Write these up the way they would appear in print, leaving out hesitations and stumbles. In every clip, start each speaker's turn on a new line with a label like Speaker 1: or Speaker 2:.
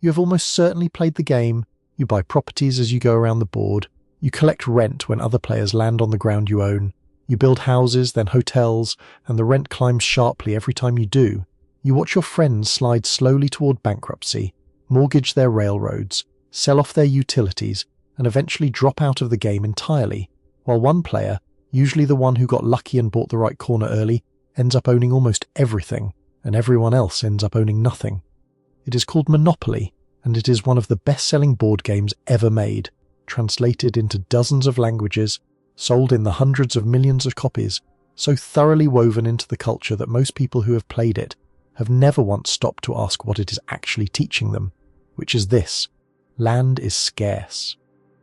Speaker 1: You have almost certainly played the game. You buy properties as you go around the board. You collect rent when other players land on the ground you own. You build houses, then hotels, and the rent climbs sharply every time you do. You watch your friends slide slowly toward bankruptcy, mortgage their railroads, sell off their utilities, and eventually drop out of the game entirely, while one player, usually the one who got lucky and bought the right corner early, ends up owning almost everything, and everyone else ends up owning nothing. It is called Monopoly, and it is one of the best-selling board games ever made, translated into dozens of languages, sold in the hundreds of millions of copies, so thoroughly woven into the culture that most people who have played it have never once stopped to ask what it is actually teaching them, which is this: land is scarce.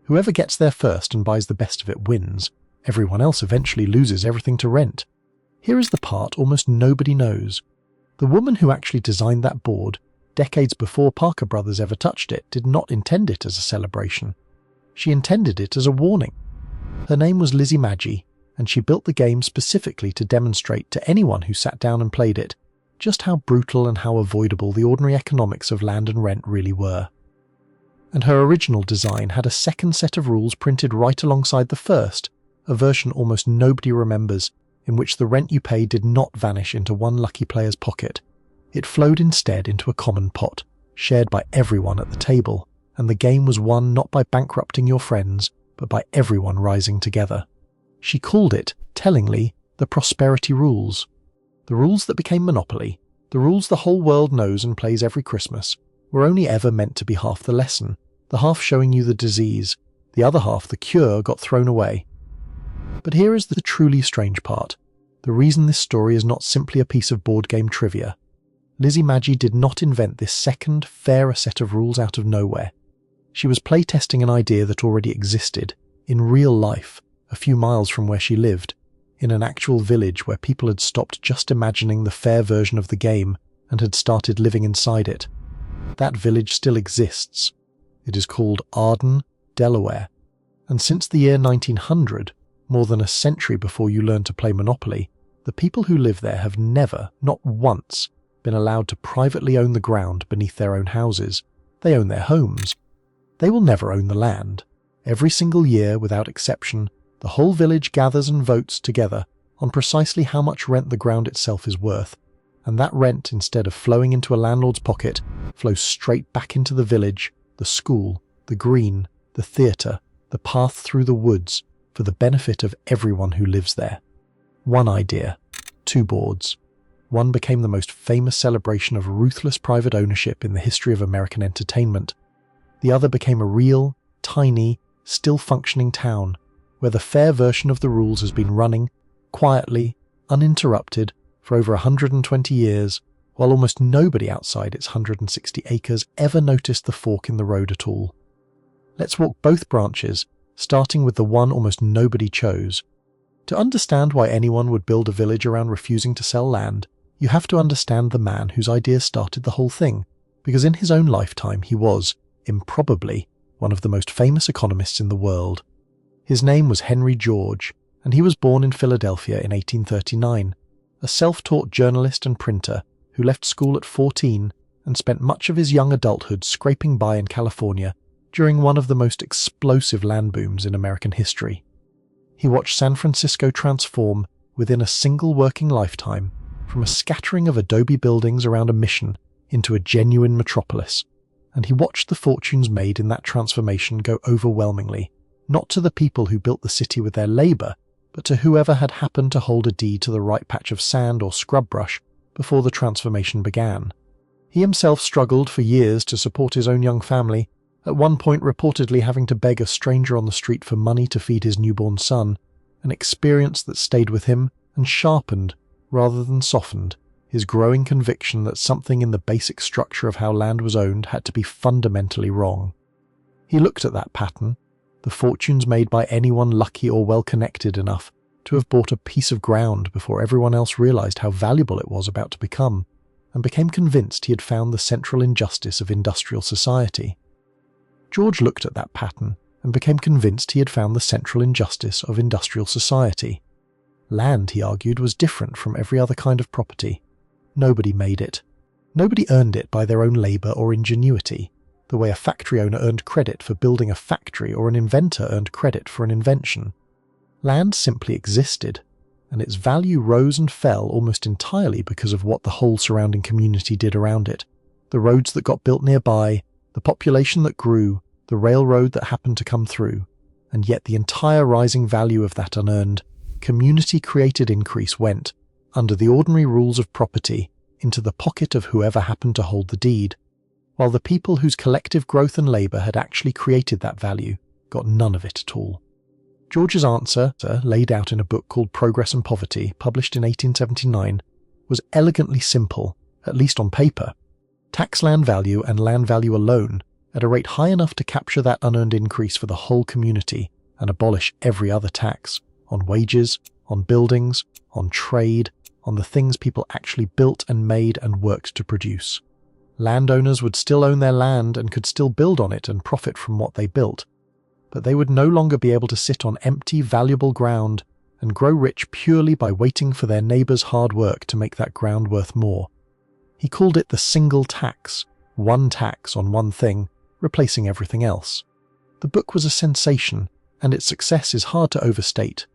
Speaker 1: Whoever gets there first and buys the best of it wins. Everyone else eventually loses everything to rent. Here is the part almost nobody knows. The woman who actually designed that board, decades before Parker Brothers ever touched it, did not intend it as a celebration. She intended it as a warning. Her name was Lizzie Maggi, and she built the game specifically to demonstrate to anyone who sat down and played it just how brutal and how avoidable the ordinary economics of land and rent really were. And her original design had a second set of rules printed right alongside the first, a version almost nobody remembers, in which the rent you pay did not vanish into one lucky player's pocket. It flowed instead into a common pot, shared by everyone at the table, and the game was won not by bankrupting your friends, but by everyone rising together. She called it, tellingly, the prosperity rules. The rules that became Monopoly, the rules the whole world knows and plays every Christmas, were only ever meant to be half the lesson, the half showing you the disease, the other half, the cure, got thrown away. But here is the truly strange part, the reason this story is not simply a piece of board game trivia. Lizzie Maggi did not invent this second, fairer set of rules out of nowhere. She was playtesting an idea that already existed, in real life, a few miles from where she lived, in an actual village where people had stopped just imagining the fair version of the game and had started living inside it. That village still exists. It is called Arden, Delaware, and since the year 1900, more than a century before you learned to play Monopoly, the people who live there have never, not once, been allowed to privately own the ground beneath their own houses. They own their homes. They will never own the land. Every single year, without exception, the whole village gathers and votes together on precisely how much rent the ground itself is worth, and that rent, instead of flowing into a landlord's pocket, flows straight back into the village, the school, the green, the theatre, the path through the woods, for the benefit of everyone who lives there. One idea, two boards. One became the most famous celebration of ruthless private ownership in the history of American entertainment. The other became a real, tiny, still functioning town, where the fair version of the rules has been running, quietly, uninterrupted, for over 120 years, while almost nobody outside its 160 acres ever noticed the fork in the road at all. Let's walk both branches, starting with the one almost nobody chose. To understand why anyone would build a village around refusing to sell land, you have to understand the man whose idea started the whole thing, because in his own lifetime he was, improbably, one of the most famous economists in the world. His name was Henry George, and he was born in Philadelphia in 1839, a self-taught journalist and printer who left school at 14 and spent much of his young adulthood scraping by in California during one of the most explosive land booms in American history. He watched San Francisco transform, within a single working lifetime, from a scattering of adobe buildings around a mission into a genuine metropolis, and he watched the fortunes made in that transformation go overwhelmingly, not to the people who built the city with their labour, but to whoever had happened to hold a deed to the right patch of sand or scrub brush before the transformation began. He himself struggled for years to support his own young family, at one point reportedly having to beg a stranger on the street for money to feed his newborn son, an experience that stayed with him and sharpened, rather than softened, his growing conviction that something in the basic structure of how land was owned had to be fundamentally wrong. He looked at that pattern, the fortunes made by anyone lucky or well-connected enough to have bought a piece of ground before everyone else realized how valuable it was about to become, and became convinced he had found the central injustice of industrial society. George looked at that pattern and became convinced he had found the central injustice of industrial society. Land, he argued, was different from every other kind of property. Nobody made it. Nobody earned it by their own labour or ingenuity. the way a factory owner earned credit for building a factory or an inventor earned credit for an invention. Land simply existed, and its value rose and fell almost entirely because of what the whole surrounding community did around it. The roads that got built nearby, the population that grew, the railroad that happened to come through, and yet the entire rising value of that unearned, community-created increase went, under the ordinary rules of property, into the pocket of whoever happened to hold the deed, while the people whose collective growth and labour had actually created that value got none of it at all. George's answer, laid out in a book called Progress and Poverty, published in 1879, was elegantly simple, at least on paper. Tax land value and land value alone at a rate high enough to capture that unearned increase for the whole community and abolish every other tax on wages, on buildings, on trade, on the things people actually built and made and worked to produce. Landowners would still own their land and could still build on it and profit from what they built, but they would no longer be able to sit on empty, valuable ground and grow rich purely by waiting for their neighbour's hard work to make that ground worth more. He called it the single tax, one tax on one thing, replacing everything else. The book was a sensation, and its success is hard to overstate.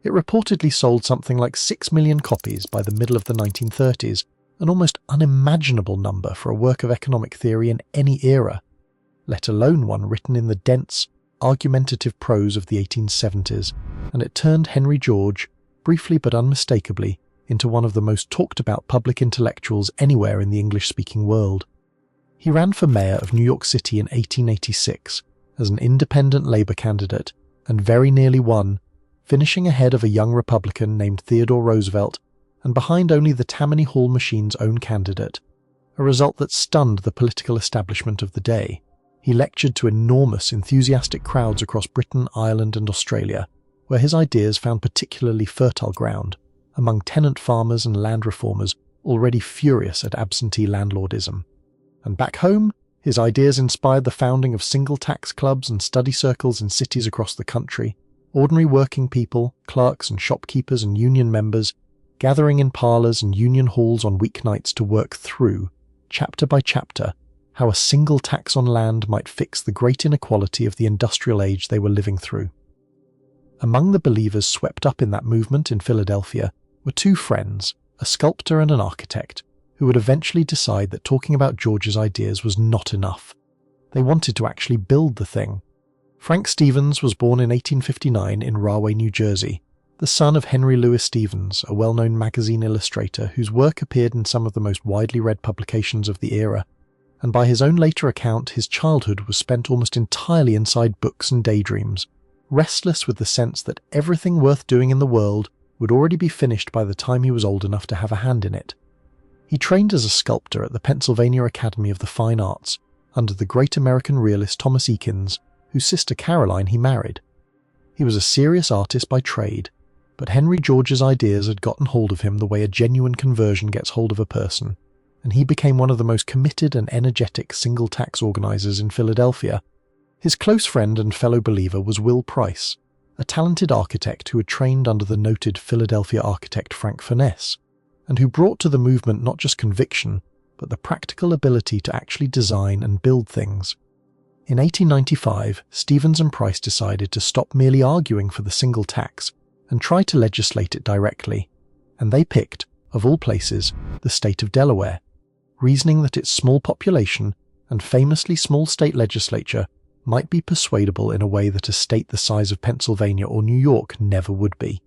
Speaker 1: It reportedly sold something like 6 million copies by the middle of the 1930s, an almost unimaginable number for a work of economic theory in any era, let alone one written in the dense, argumentative prose of the 1870s, and it turned Henry George, briefly but unmistakably, into one of the most talked-about public intellectuals anywhere in the English-speaking world. He ran for mayor of New York City in 1886 as an independent Labour candidate and very nearly won, finishing ahead of a young Republican named Theodore Roosevelt and behind only the Tammany Hall machine's own candidate, a result that stunned the political establishment of the day. He lectured to enormous, enthusiastic crowds across Britain, Ireland and Australia, where his ideas found particularly fertile ground among tenant farmers and land reformers already furious at absentee landlordism. And back home, his ideas inspired the founding of single tax clubs and study circles in cities across the country, ordinary working people, clerks and shopkeepers and union members, gathering in parlours and union halls on weeknights to work through, chapter by chapter, how a single tax on land might fix the great inequality of the industrial age they were living through. Among the believers swept up in that movement in Philadelphia were two friends, a sculptor and an architect, who would eventually decide that talking about George's ideas was not enough. They wanted to actually build the thing. Frank Stevens was born in 1859 in Rahway, New Jersey, the son of Henry Louis Stevens, a well-known magazine illustrator whose work appeared in some of the most widely read publications of the era, and by his own later account his childhood was spent almost entirely inside books and daydreams, restless with the sense that everything worth doing in the world would already be finished by the time he was old enough to have a hand in it. He trained as a sculptor at the Pennsylvania Academy of the Fine Arts under the great American realist Thomas Eakins, whose sister Caroline he married. He was a serious artist by trade, but Henry George's ideas had gotten hold of him the way a genuine conversion gets hold of a person, and he became one of the most committed and energetic single tax organisers in Philadelphia. His close friend and fellow believer was Will Price, a talented architect who had trained under the noted Philadelphia architect Frank Furness, and who brought to the movement not just conviction, but the practical ability to actually design and build things. In 1895, Stevens and Price decided to stop merely arguing for the single tax and try to legislate it directly, and they picked, of all places, the state of Delaware, reasoning that its small population and famously small state legislature might be persuadable in a way that a state the size of Pennsylvania or New York never would be.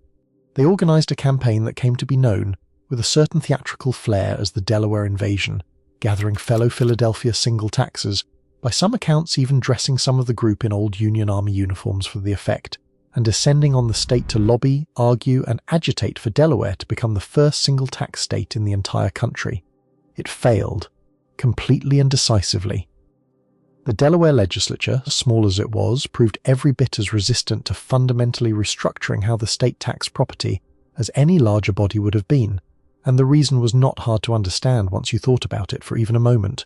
Speaker 1: They organised a campaign that came to be known, with a certain theatrical flair, as the Delaware Invasion, gathering fellow Philadelphia single taxers, by some accounts even dressing some of the group in old Union Army uniforms for the effect, and descending on the state to lobby, argue and agitate for Delaware to become the first single tax state in the entire country. It failed, completely and decisively. The Delaware legislature, small as it was, proved every bit as resistant to fundamentally restructuring how the state taxed property as any larger body would have been, and the reason was not hard to understand once you thought about it for even a moment.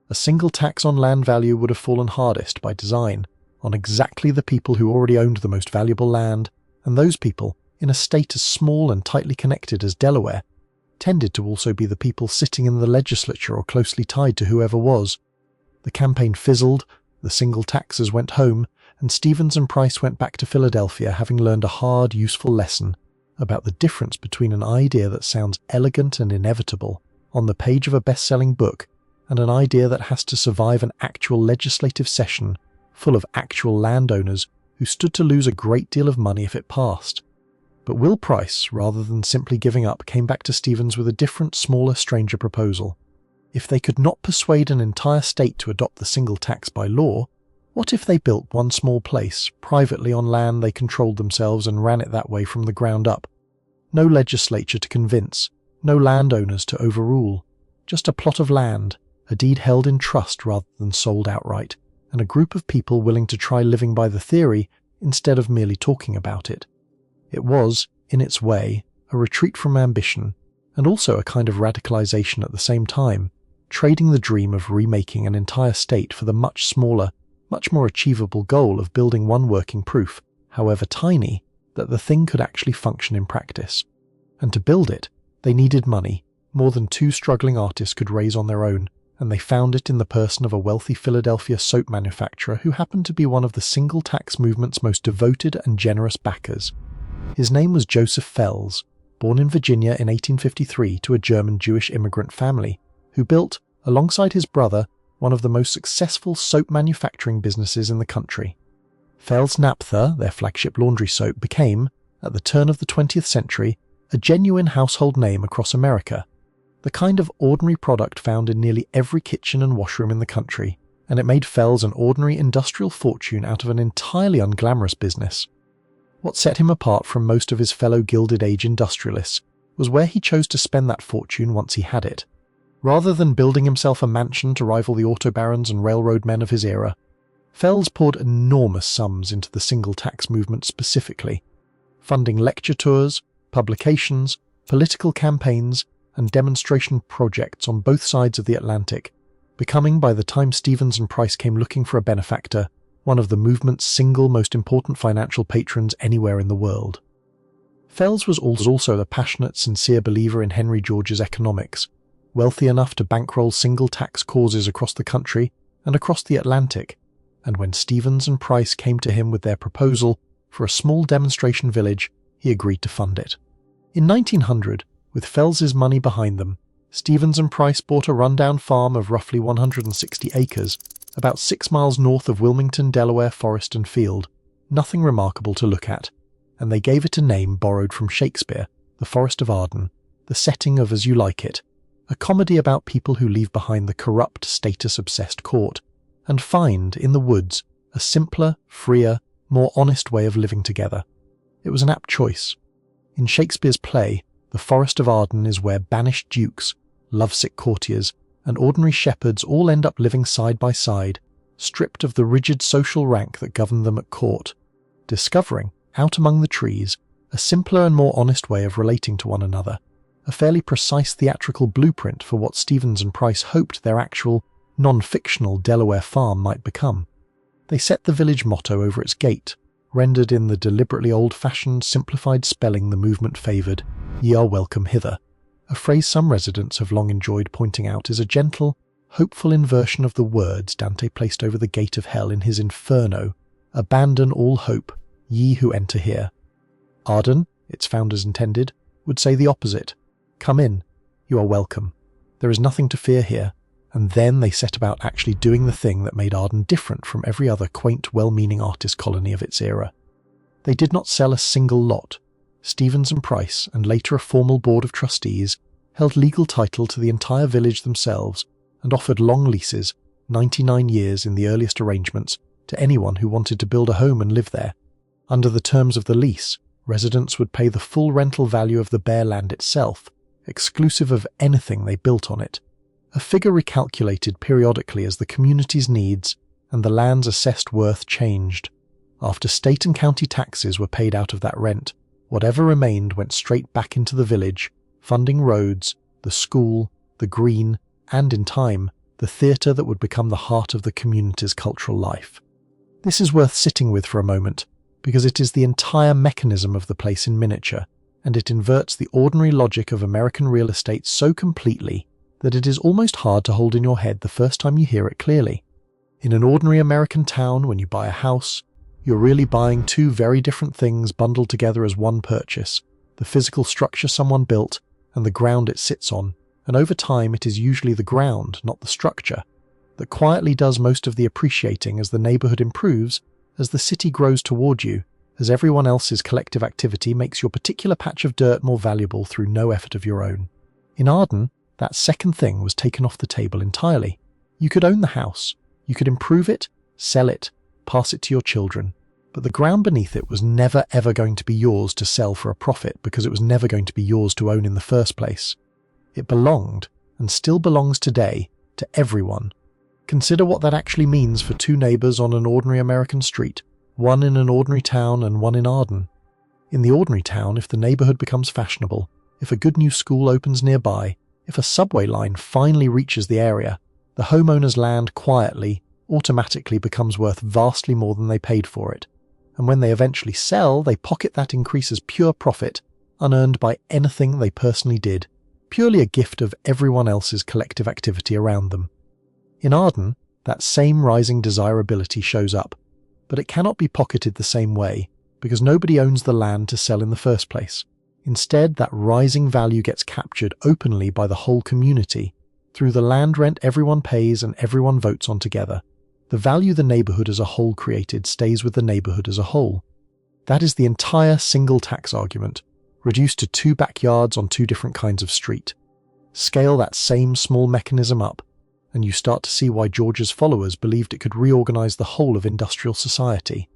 Speaker 1: A single tax on land value would have fallen hardest by design on exactly the people who already owned the most valuable land, and those people, in a state as small and tightly connected as Delaware, tended to also be the people sitting in the legislature or closely tied to whoever was. The campaign fizzled, the single taxers went home, and Stevens and Price went back to Philadelphia having learned a hard, useful lesson about the difference between an idea that sounds elegant and inevitable on the page of a best-selling book and an idea that has to survive an actual legislative session full of actual landowners who stood to lose a great deal of money if it passed. But Will Price, rather than simply giving up, came back to Stevens with a different, smaller, stranger proposal. If they could not persuade an entire state to adopt the single tax by law, what if they built one small place, privately on land they controlled themselves and ran it that way from the ground up? No legislature to convince, no landowners to overrule, just a plot of land, a deed held in trust rather than sold outright, and a group of people willing to try living by the theory instead of merely talking about it. It was, in its way, a retreat from ambition, and also a kind of radicalization at the same time, trading the dream of remaking an entire state for the much smaller, much more achievable goal of building one working proof, however tiny, that the thing could actually function in practice. And to build it, they needed money, more than two struggling artists could raise on their own, and they found it in the person of a wealthy Philadelphia soap manufacturer who happened to be one of the single tax movement's most devoted and generous backers. His name was Joseph Fels, born in Virginia in 1853 to a German Jewish immigrant family, who built, alongside his brother, one of the most successful soap manufacturing businesses in the country. Fels Naphtha, their flagship laundry soap, became, at the turn of the 20th century, a genuine household name across America, the kind of ordinary product found in nearly every kitchen and washroom in the country, and it made Fels an ordinary industrial fortune out of an entirely unglamorous business. What set him apart from most of his fellow Gilded Age industrialists was where he chose to spend that fortune once he had it. Rather than building himself a mansion to rival the auto barons and railroad men of his era, Fels poured enormous sums into the single tax movement specifically, funding lecture tours, publications, political campaigns, and demonstration projects on both sides of the Atlantic, becoming, by the time Stevens and Price came looking for a benefactor, one of the movement's single most important financial patrons anywhere in the world. Fels was also a passionate, sincere believer in Henry George's economics, wealthy enough to bankroll single tax causes across the country and across the Atlantic, and when Stevens and Price came to him with their proposal for a small demonstration village, he agreed to fund it. In 1900, with Fels's money behind them, Stevens and Price bought a rundown farm of roughly 160 acres, about 6 miles north of Wilmington, Delaware forest and field, nothing remarkable to look at, and they gave it a name borrowed from Shakespeare, The Forest of Arden, the setting of As You Like It, a comedy about people who leave behind the corrupt, status-obsessed court, and find, in the woods, a simpler, freer, more honest way of living together. It was an apt choice. In Shakespeare's play, The Forest of Arden is where banished dukes, lovesick courtiers, and ordinary shepherds all end up living side by side, stripped of the rigid social rank that governed them at court, discovering, out among the trees, a simpler and more honest way of relating to one another, a fairly precise theatrical blueprint for what Stevens and Price hoped their actual, non-fictional Delaware farm might become. They set the village motto over its gate, rendered in the deliberately old-fashioned, simplified spelling the movement favoured, "Ye are welcome hither," a phrase some residents have long enjoyed pointing out is a gentle, hopeful inversion of the words Dante placed over the gate of hell in his Inferno, "Abandon all hope, ye who enter here." Arden, its founders intended, would say the opposite. "Come in, you are welcome. There is nothing to fear here," and then they set about actually doing the thing that made Arden different from every other quaint, well-meaning artist colony of its era. They did not sell a single lot. Stevens and Price, and later a formal board of trustees, held legal title to the entire village themselves and offered long leases, 99 years in the earliest arrangements, to anyone who wanted to build a home and live there. Under the terms of the lease, residents would pay the full rental value of the bare land itself, exclusive of anything they built on it, a figure recalculated periodically as the community's needs and the land's assessed worth changed. After state and county taxes were paid out of that rent, whatever remained went straight back into the village, funding roads, the school, the green, and in time, the theatre that would become the heart of the community's cultural life. This is worth sitting with for a moment, because it is the entire mechanism of the place in miniature, and it inverts the ordinary logic of American real estate so completely that it is almost hard to hold in your head the first time you hear it clearly. In an ordinary American town, when you buy a house, you're really buying two very different things bundled together as one purchase: the physical structure someone built and the ground it sits on, and over time it is usually the ground, not the structure, that quietly does most of the appreciating as the neighborhood improves, as the city grows toward you, as everyone else's collective activity makes your particular patch of dirt more valuable through no effort of your own. In Arden, that second thing was taken off the table entirely. You could own the house, you could improve it, sell it, pass it to your children, but the ground beneath it was never ever going to be yours to sell for a profit because it was never going to be yours to own in the first place. It belonged, and still belongs today, to everyone. Consider what that actually means for two neighbors on an ordinary American street, one in an ordinary town and one in Arden. In the ordinary town, if the neighborhood becomes fashionable, if a good new school opens nearby, if a subway line finally reaches the area, the homeowner's land quietly, automatically becomes worth vastly more than they paid for it. And when they eventually sell, they pocket that increase as pure profit, unearned by anything they personally did, purely a gift of everyone else's collective activity around them. In Arden, that same rising desirability shows up, but it cannot be pocketed the same way, because nobody owns the land to sell in the first place. Instead, that rising value gets captured openly by the whole community, through the land rent everyone pays and everyone votes on together. The value the neighborhood as a whole created stays with the neighborhood as a whole. That is the entire single tax argument, reduced to two backyards on two different kinds of street. Scale that same small mechanism up, and you start to see why George's followers believed it could reorganize the whole of industrial society.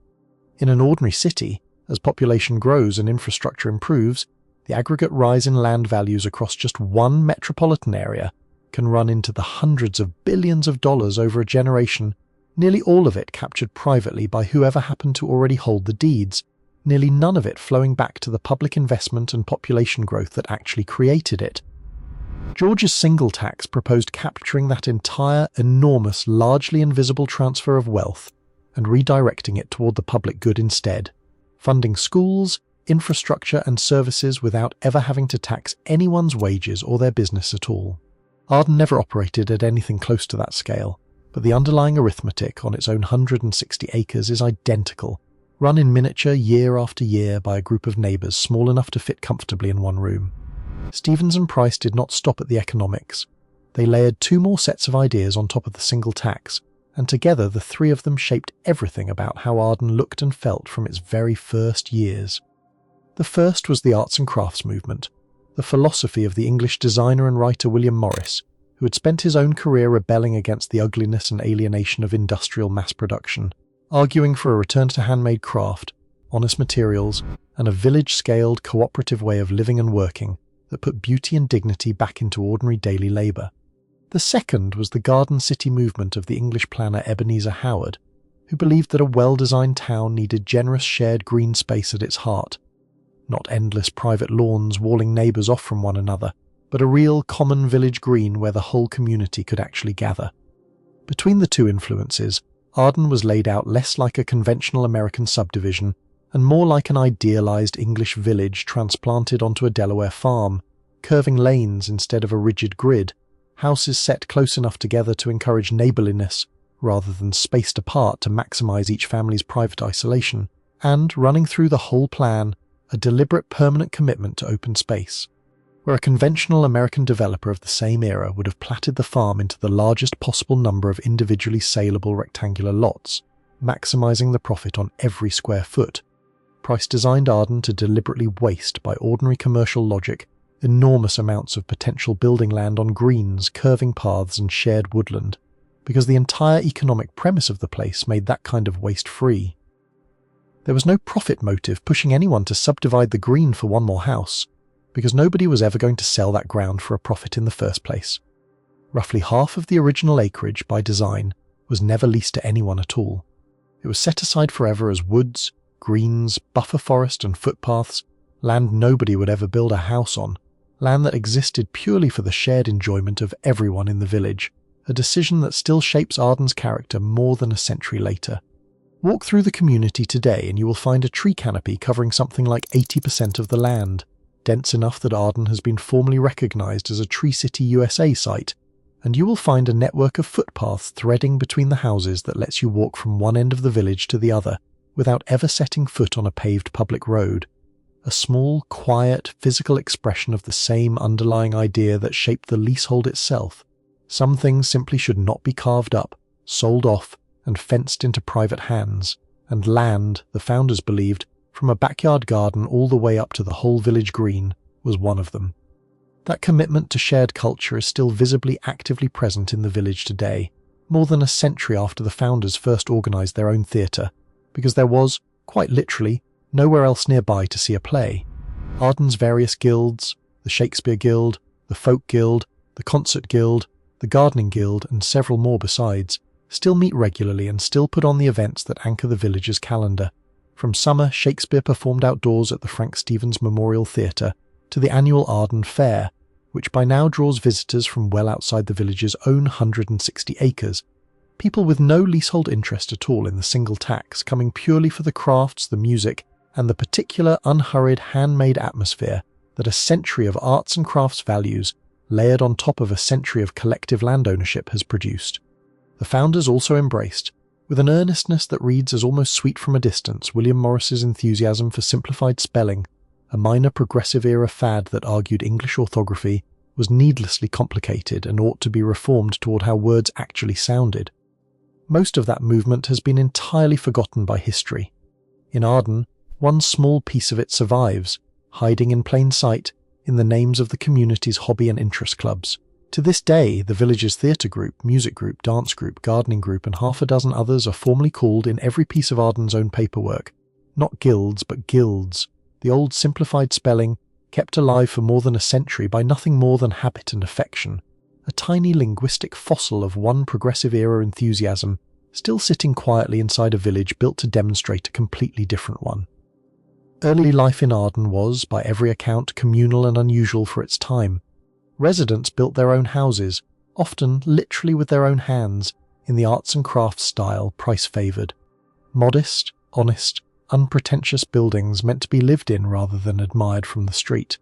Speaker 1: In an ordinary city, as population grows and infrastructure improves, the aggregate rise in land values across just one metropolitan area can run into the hundreds of billions of dollars over a generation, nearly all of it captured privately by whoever happened to already hold the deeds, nearly none of it flowing back to the public investment and population growth that actually created it. George's single tax proposed capturing that entire, enormous, largely invisible transfer of wealth and redirecting it toward the public good instead, funding schools, infrastructure and services without ever having to tax anyone's wages or their business at all. Arden never operated at anything close to that scale, but the underlying arithmetic on its own 160 acres is identical, run in miniature year after year by a group of neighbours small enough to fit comfortably in one room. Stevens and Price did not stop at the economics. They layered two more sets of ideas on top of the single tax, and together the three of them shaped everything about how Arden looked and felt from its very first years. The first was the arts and crafts movement, the philosophy of the English designer and writer William Morris, who had spent his own career rebelling against the ugliness and alienation of industrial mass production, arguing for a return to handmade craft, honest materials, and a village-scaled cooperative way of living and working that put beauty and dignity back into ordinary daily labour. The second was the Garden City movement of the English planner Ebenezer Howard, who believed that a well-designed town needed generous shared green space at its heart, not endless private lawns walling neighbours off from one another, but a real common village green where the whole community could actually gather. Between the two influences, Arden was laid out less like a conventional American subdivision and more like an idealised English village transplanted onto a Delaware farm, curving lanes instead of a rigid grid, houses set close enough together to encourage neighbourliness rather than spaced apart to maximise each family's private isolation, and, running through the whole plan, a deliberate permanent commitment to open space. Where a conventional American developer of the same era would have platted the farm into the largest possible number of individually saleable rectangular lots, maximising the profit on every square foot, Price designed Arden to deliberately waste, by ordinary commercial logic, enormous amounts of potential building land on greens, curving paths and shared woodland, because the entire economic premise of the place made that kind of waste free. There was no profit motive pushing anyone to subdivide the green for one more house, because nobody was ever going to sell that ground for a profit in the first place. Roughly half of the original acreage, by design, was never leased to anyone at all. It was set aside forever as woods, greens, buffer forest and footpaths, land nobody would ever build a house on, land that existed purely for the shared enjoyment of everyone in the village, a decision that still shapes Arden's character more than a century later. Walk through the community today and you will find a tree canopy covering something like 80% of the land, dense enough that Arden has been formally recognised as a Tree City USA site, and you will find a network of footpaths threading between the houses that lets you walk from one end of the village to the other without ever setting foot on a paved public road. A small, quiet, physical expression of the same underlying idea that shaped the leasehold itself. Some things simply should not be carved up, sold off, and fenced into private hands, and land, the founders believed, from a backyard garden all the way up to the whole village green, was one of them. That commitment to shared culture is still visibly actively present in the village today, more than a century after the founders first organised their own theatre, because there was, quite literally, nowhere else nearby to see a play. Arden's various guilds, the Shakespeare Guild, the Folk Guild, the Concert Guild, the Gardening Guild, and several more besides, still meet regularly and still put on the events that anchor the village's calendar. From summer, Shakespeare performed outdoors at the Frank Stevens Memorial Theatre, to the annual Arden Fair, which by now draws visitors from well outside the village's own 160 acres, people with no leasehold interest at all in the single tax, coming purely for the crafts, the music, and the particular unhurried handmade atmosphere that a century of arts and crafts values, layered on top of a century of collective land ownership, has produced. The founders also embraced, with an earnestness that reads as almost sweet from a distance, William Morris's enthusiasm for simplified spelling, a minor progressive-era fad that argued English orthography was needlessly complicated and ought to be reformed toward how words actually sounded. Most of that movement has been entirely forgotten by history. In Arden, one small piece of it survives, hiding in plain sight in the names of the community's hobby and interest clubs. To this day, the village's theatre group, music group, dance group, gardening group, and half a dozen others are formally called in every piece of Arden's own paperwork. Not guilds, but guilds. The old simplified spelling, kept alive for more than a century by nothing more than habit and affection. A tiny linguistic fossil of one progressive-era enthusiasm, still sitting quietly inside a village built to demonstrate a completely different one. Early life in Arden was, by every account, communal and unusual for its time. Residents built their own houses, often literally with their own hands, in the arts and crafts style price-favoured. Modest, honest, unpretentious buildings meant to be lived in rather than admired from the street.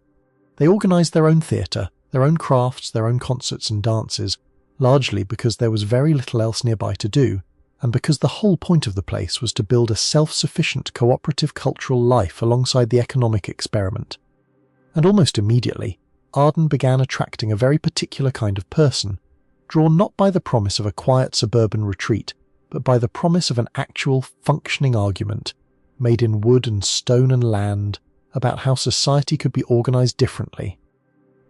Speaker 1: They organised their own theatre, their own crafts, their own concerts and dances, largely because there was very little else nearby to do, and because the whole point of the place was to build a self-sufficient cooperative cultural life alongside the economic experiment. And almost immediately, Arden began attracting a very particular kind of person, drawn not by the promise of a quiet suburban retreat, but by the promise of an actual, functioning argument, made in wood and stone and land, about how society could be organised differently.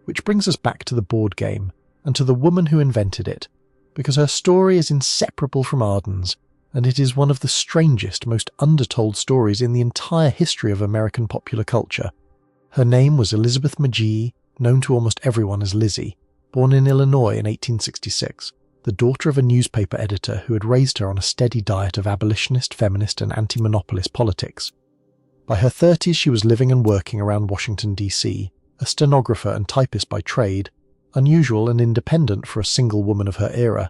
Speaker 1: Which brings us back to the board game, and to the woman who invented it, because her story is inseparable from Arden's, and it is one of the strangest, most undertold stories in the entire history of American popular culture. Her name was Elizabeth McGee, known to almost everyone as Lizzie, born in Illinois in 1866, the daughter of a newspaper editor who had raised her on a steady diet of abolitionist, feminist, and anti-monopolist politics. By her 30s she was living and working around Washington, D.C., a stenographer and typist by trade, unusual and independent for a single woman of her era,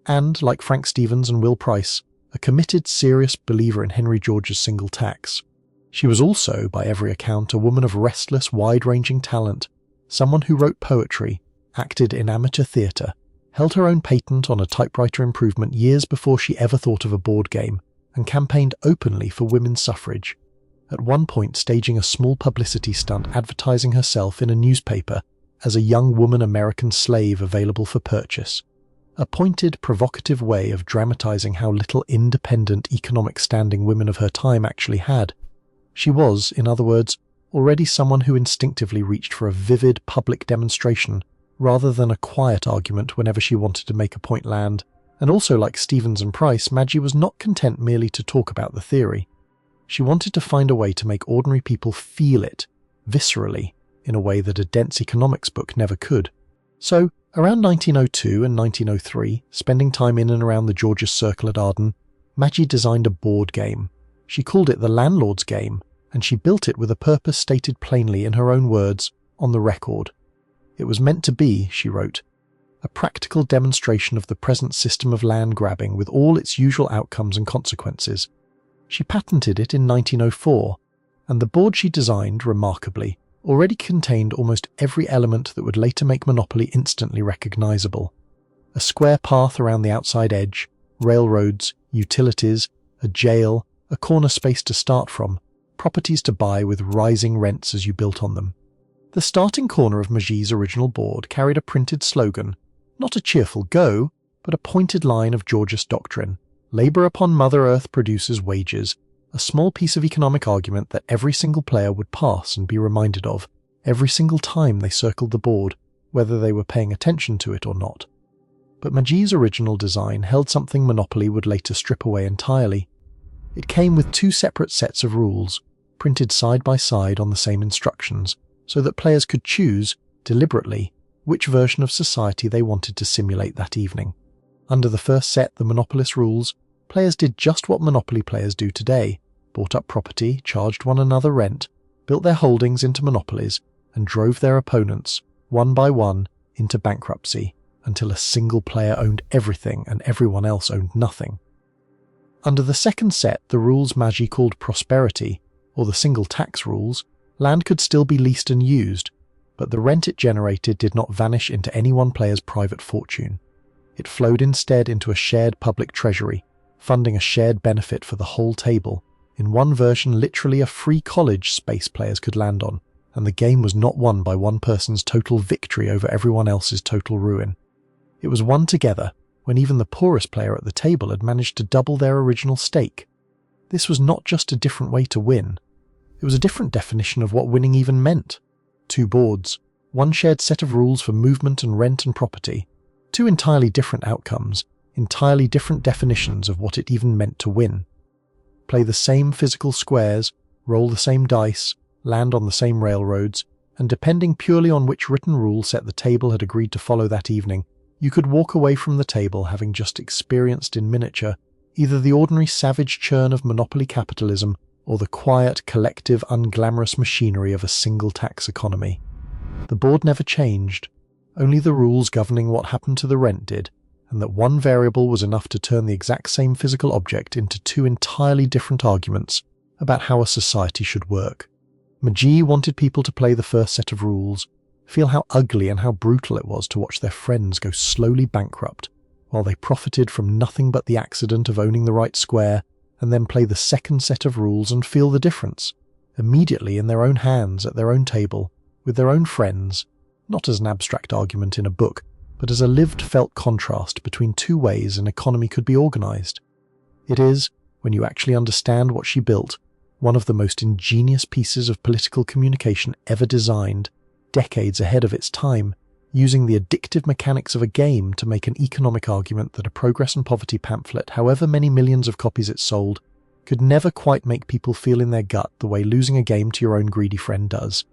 Speaker 1: and, like Frank Stevens and Will Price, a committed, serious believer in Henry George's single tax. She was also, by every account, a woman of restless, wide-ranging talent, someone who wrote poetry, acted in amateur theatre, held her own patent on a typewriter improvement years before she ever thought of a board game, and campaigned openly for women's suffrage, at one point staging a small publicity stunt advertising herself in a newspaper as a young woman American slave available for purchase, a pointed, provocative way of dramatising how little independent economic standing women of her time actually had. She was, in other words, already someone who instinctively reached for a vivid public demonstration rather than a quiet argument whenever she wanted to make a point land, and also like Stevens and Price, Maggie was not content merely to talk about the theory. She wanted to find a way to make ordinary people feel it, viscerally, in a way that a dense economics book never could. So, around 1902 and 1903, spending time in and around the George's Circle at Arden, Maggie designed a board game. She called it the Landlord's Game, and she built it with a purpose stated plainly in her own words, on the record. It was meant to be, she wrote, a practical demonstration of the present system of land grabbing with all its usual outcomes and consequences. She patented it in 1904, and the board she designed, remarkably, already contained almost every element that would later make Monopoly instantly recognisable. a square path around the outside edge, railroads, utilities, a jail, a corner space to start from, properties to buy with rising rents as you built on them. The starting corner of Magie's original board carried a printed slogan, not a cheerful go, but a pointed line of Georgist doctrine. Labour upon Mother Earth produces wages, a small piece of economic argument that every single player would pass and be reminded of, every single time they circled the board, whether they were paying attention to it or not. But Magie's original design held something Monopoly would later strip away entirely. It came with two separate sets of rules, printed side by side on the same instructions, so that players could choose, deliberately, which version of society they wanted to simulate that evening. Under the first set, the Monopolist rules, players did just what Monopoly players do today, bought up property, charged one another rent, built their holdings into monopolies, and drove their opponents, one by one, into bankruptcy, until a single player owned everything and everyone else owned nothing. Under the second set, the rules Magie called prosperity, or the single tax rules, land could still be leased and used, but the rent it generated did not vanish into any one player's private fortune. It flowed instead into a shared public treasury, funding a shared benefit for the whole table, in one version literally a free college space players could land on, and the game was not won by one person's total victory over everyone else's total ruin. It was won together, when even the poorest player at the table had managed to double their original stake. This was not just a different way to win. It was a different definition of what winning even meant. Two boards, one shared set of rules for movement and rent and property, two entirely different outcomes, entirely different definitions of what it even meant to win. Play the same physical squares, roll the same dice, land on the same railroads, and depending purely on which written rule set the table had agreed to follow that evening, you could walk away from the table having just experienced in miniature either the ordinary savage churn of monopoly capitalism or the quiet, collective, unglamorous machinery of a single tax economy. The board never changed, only the rules governing what happened to the rent did, and that one variable was enough to turn the exact same physical object into two entirely different arguments about how a society should work. Magie wanted people to play the first set of rules, feel how ugly and how brutal it was to watch their friends go slowly bankrupt, while they profited from nothing but the accident of owning the right square, and then play the second set of rules and feel the difference, immediately in their own hands at their own table, with their own friends, not as an abstract argument in a book, but as a lived felt contrast between two ways an economy could be organized. It is, when you actually understand what she built, one of the most ingenious pieces of political communication ever designed, decades ahead of its time, using the addictive mechanics of a game to make an economic argument that a progress and poverty pamphlet, however many millions of copies it sold, could never quite make people feel in their gut the way losing a game to your own greedy friend does.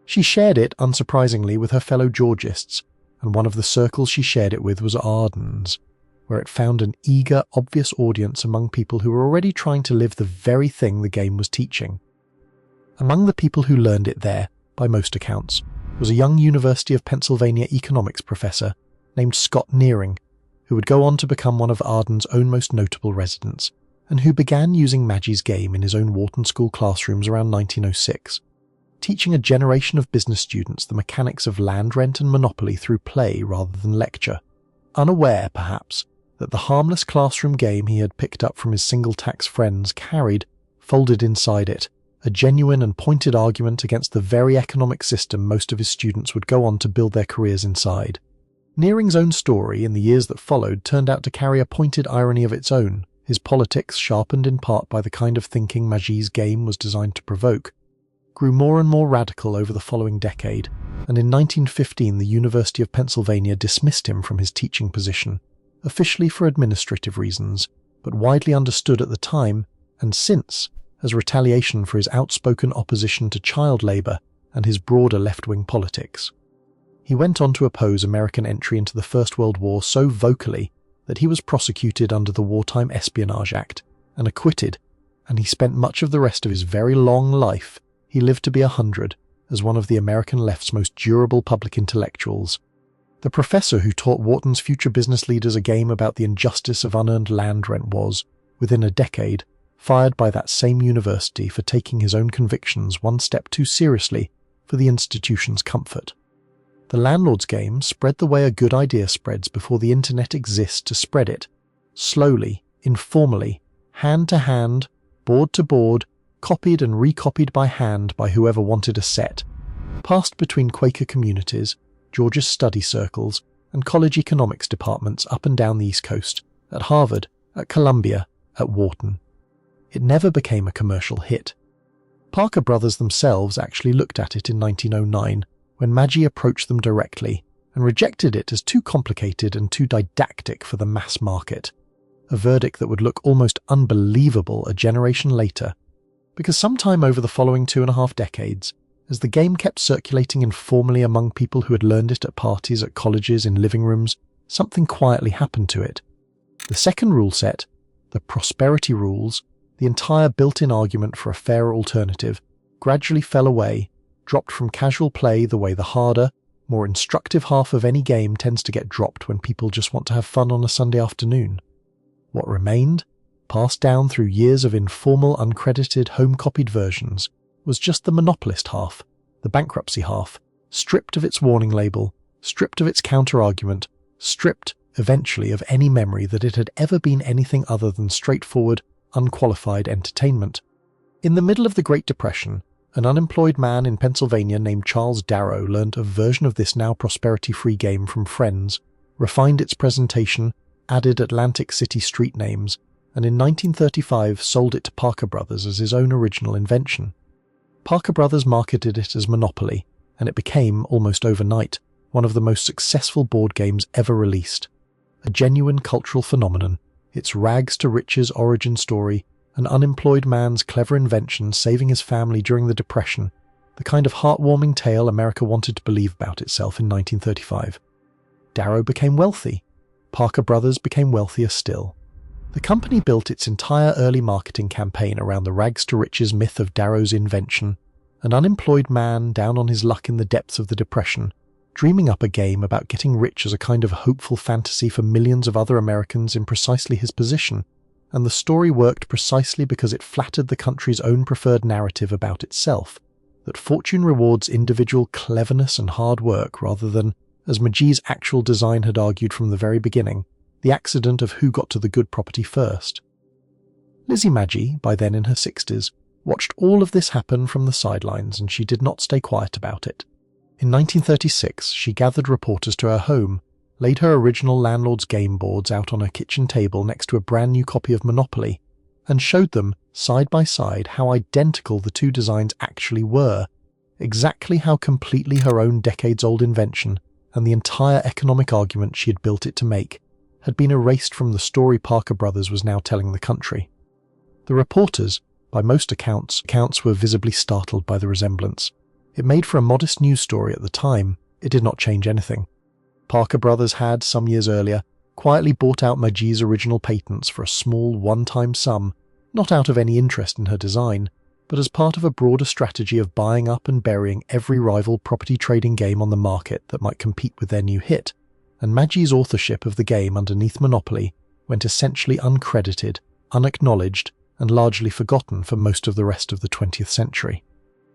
Speaker 1: She shared it, unsurprisingly, with her fellow Georgists, and one of the circles she shared it with was Arden's, where it found an eager, obvious audience among people who were already trying to live the very thing the game was teaching. Among the people who learned it there, by most accounts, was a young University of Pennsylvania economics professor named Scott Nearing, who would go on to become one of Arden's own most notable residents, and who began using Magie's game in his own Wharton School classrooms around 1906, teaching a generation of business students the mechanics of land rent and monopoly through play rather than lecture, unaware, perhaps, that the harmless classroom game he had picked up from his single-tax friends carried, folded inside it, a genuine and pointed argument against the very economic system most of his students would go on to build their careers inside. Nearing's own story in the years that followed turned out to carry a pointed irony of its own, his politics, sharpened in part by the kind of thinking Magie's game was designed to provoke, grew more and more radical over the following decade, and in 1915 the University of Pennsylvania dismissed him from his teaching position, officially for administrative reasons, but widely understood at the time, and since, as retaliation for his outspoken opposition to child labour and his broader left-wing politics. He went on to oppose American entry into the First World War so vocally that he was prosecuted under the Wartime Espionage Act and acquitted, and he spent much of the rest of his very long life, he lived to be 100, as one of the American left's most durable public intellectuals. The professor who taught Wharton's future business leaders a game about the injustice of unearned land rent was, within a decade, fired by that same university for taking his own convictions one step too seriously for the institution's comfort. The landlord's game spread the way a good idea spreads before the internet exists to spread it. Slowly, informally, hand to hand, board to board, copied and recopied by hand by whoever wanted a set. Passed between Quaker communities, Georgia's study circles, and college economics departments up and down the East Coast, at Harvard, at Columbia, at Wharton. It never became a commercial hit. Parker Brothers themselves actually looked at it in 1909 when Maggi approached them directly and rejected it as too complicated and too didactic for the mass market, a verdict that would look almost unbelievable a generation later, because sometime over the following 2.5 decades, as the game kept circulating informally among people who had learned it at parties at colleges in living rooms, something quietly happened to it. The second rule set, the prosperity rules, the entire built-in argument for a fairer alternative, gradually fell away, dropped from casual play the way the harder, more instructive half of any game tends to get dropped when people just want to have fun on a Sunday afternoon. What remained, passed down through years of informal, uncredited, home-copied versions, was just the monopolist half, the bankruptcy half, stripped of its warning label, stripped of its counter-argument, stripped, eventually, of any memory that it had ever been anything other than straightforward, unqualified entertainment. In the middle of the Great Depression, an unemployed man in Pennsylvania named Charles Darrow learned a version of this now prosperity-free game from friends, refined its presentation, added Atlantic City street names, and in 1935 sold it to Parker Brothers as his own original invention. Parker Brothers marketed it as Monopoly, and it became, almost overnight, one of the most successful board games ever released. A genuine cultural phenomenon, its rags-to-riches origin story, an unemployed man's clever invention saving his family during the Depression, the kind of heartwarming tale America wanted to believe about itself in 1935. Darrow became wealthy. Parker Brothers became wealthier still. The company built its entire early marketing campaign around the rags-to-riches myth of Darrow's invention, an unemployed man down on his luck in the depths of the Depression, dreaming up a game about getting rich as a kind of hopeful fantasy for millions of other Americans in precisely his position, and the story worked precisely because it flattered the country's own preferred narrative about itself, that fortune rewards individual cleverness and hard work rather than, as Maggi's actual design had argued from the very beginning, the accident of who got to the good property first. Lizzie Maggi, by then in her 60s, watched all of this happen from the sidelines, and she did not stay quiet about it. In 1936, she gathered reporters to her home, laid her original landlord's game boards out on her kitchen table next to a brand new copy of Monopoly, and showed them, side by side, how identical the two designs actually were, exactly how completely her own decades-old invention, and the entire economic argument she had built it to make, had been erased from the story Parker Brothers was now telling the country. The reporters, by most accounts were visibly startled by the resemblance. It made for a modest news story at the time. It did not change anything. Parker Brothers had, some years earlier, quietly bought out Maggi's original patents for a small one-time sum, not out of any interest in her design, but as part of a broader strategy of buying up and burying every rival property trading game on the market that might compete with their new hit, and Maggi's authorship of the game underneath Monopoly went essentially uncredited, unacknowledged, and largely forgotten for most of the rest of the 20th century.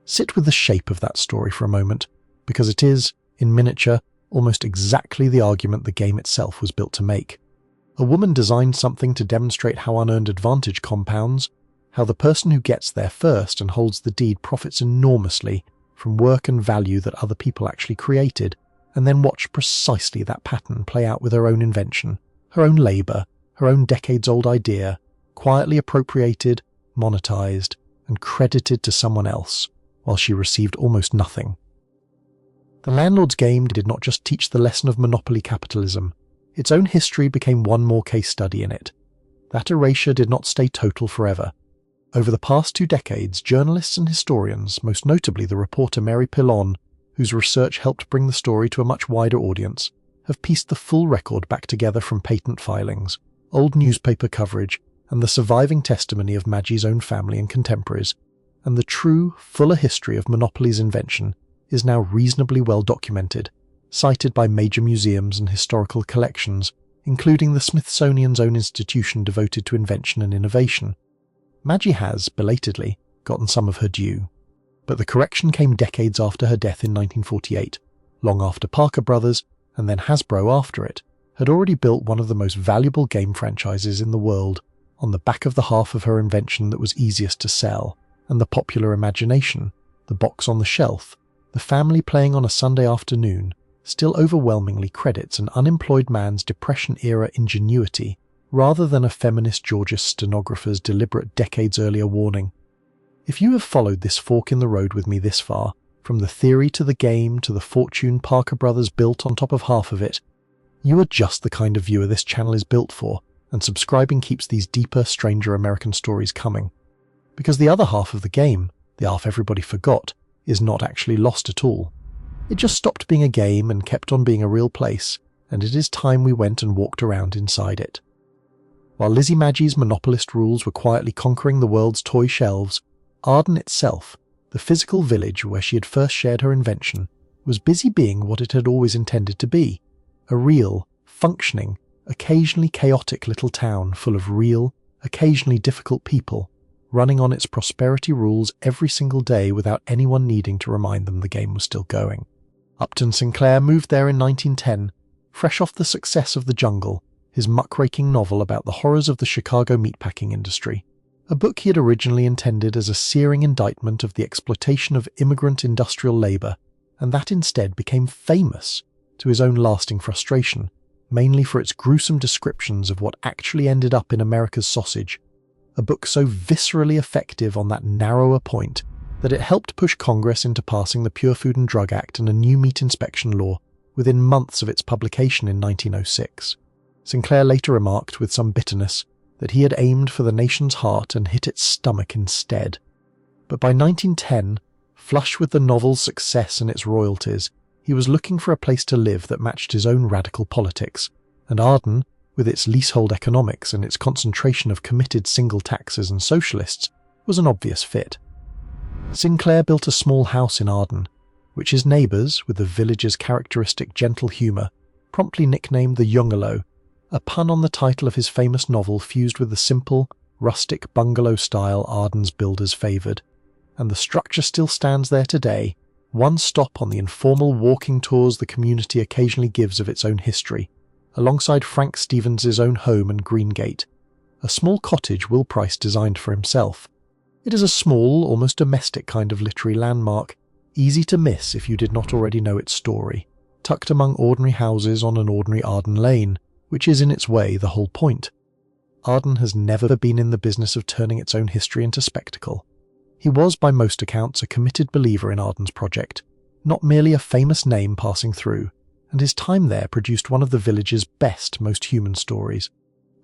Speaker 1: Sit with the shape of that story for a moment, because it is, in miniature, almost exactly the argument the game itself was built to make. A woman designed something to demonstrate how unearned advantage compounds, how the person who gets there first and holds the deed profits enormously from work and value that other people actually created, and then watched precisely that pattern play out with her own invention, her own labour, her own decades-old idea, quietly appropriated, monetized, and credited to someone else, while she received almost nothing. The landlord's game did not just teach the lesson of monopoly capitalism. Its own history became one more case study in it. That erasure did not stay total forever. Over the past 2 decades, journalists and historians, most notably the reporter Mary Pillon, whose research helped bring the story to a much wider audience, have pieced the full record back together from patent filings, old newspaper coverage, and the surviving testimony of Maggi's own family and contemporaries, and the true, fuller history of Monopoly's invention is now reasonably well documented, cited by major museums and historical collections, including the Smithsonian's own institution devoted to invention and innovation. Maggi has, belatedly, gotten some of her due. But the correction came decades after her death in 1948, long after Parker Brothers, and then Hasbro after it, had already built one of the most valuable game franchises in the world on the back of the half of her invention that was easiest to sell, and the popular imagination, the box on the shelf, the family playing on a Sunday afternoon, still overwhelmingly credits an unemployed man's Depression-era ingenuity rather than a feminist Georgia stenographer's deliberate decades-earlier warning. If you have followed this fork in the road with me this far, from the theory to the game to the fortune Parker Brothers built on top of half of it, you are just the kind of viewer this channel is built for, and subscribing keeps these deeper, stranger American stories coming. Because the other half of the game, the half everybody forgot, is not actually lost at all. It just stopped being a game and kept on being a real place, and it is time we went and walked around inside it. While Lizzie Maggie's monopolist rules were quietly conquering the world's toy shelves, Arden itself, the physical village where she had first shared her invention, was busy being what it had always intended to be, a real, functioning, occasionally chaotic little town full of real, occasionally difficult people, running on its prosperity rules every single day without anyone needing to remind them the game was still going. Upton Sinclair moved there in 1910, fresh off the success of The Jungle, his muckraking novel about the horrors of the Chicago meatpacking industry, a book he had originally intended as a searing indictment of the exploitation of immigrant industrial labour, and that instead became famous, to his own lasting frustration, mainly for its gruesome descriptions of what actually ended up in America's sausage, a book so viscerally effective on that narrower point that it helped push Congress into passing the Pure Food and Drug Act and a new meat inspection law within months of its publication in 1906. Sinclair later remarked with some bitterness that he had aimed for the nation's heart and hit its stomach instead. But by 1910, flush with the novel's success and its royalties, he was looking for a place to live that matched his own radical politics, and Arden, with its leasehold economics and its concentration of committed single taxes and socialists, was an obvious fit. Sinclair built a small house in Arden, which his neighbours, with the village's characteristic gentle humour, promptly nicknamed the Youngalow, a pun on the title of his famous novel fused with the simple, rustic bungalow style Arden's builders favoured, and the structure still stands there today, one stop on the informal walking tours the community occasionally gives of its own history, alongside Frank Stevens's own home and Greengate, a small cottage Will Price designed for himself. It is a small, almost domestic kind of literary landmark, easy to miss if you did not already know its story, tucked among ordinary houses on an ordinary Arden lane, which is in its way the whole point. Arden has never been in the business of turning its own history into spectacle. He was by most accounts a committed believer in Arden's project, not merely a famous name passing through, and his time there produced one of the village's best, most human stories.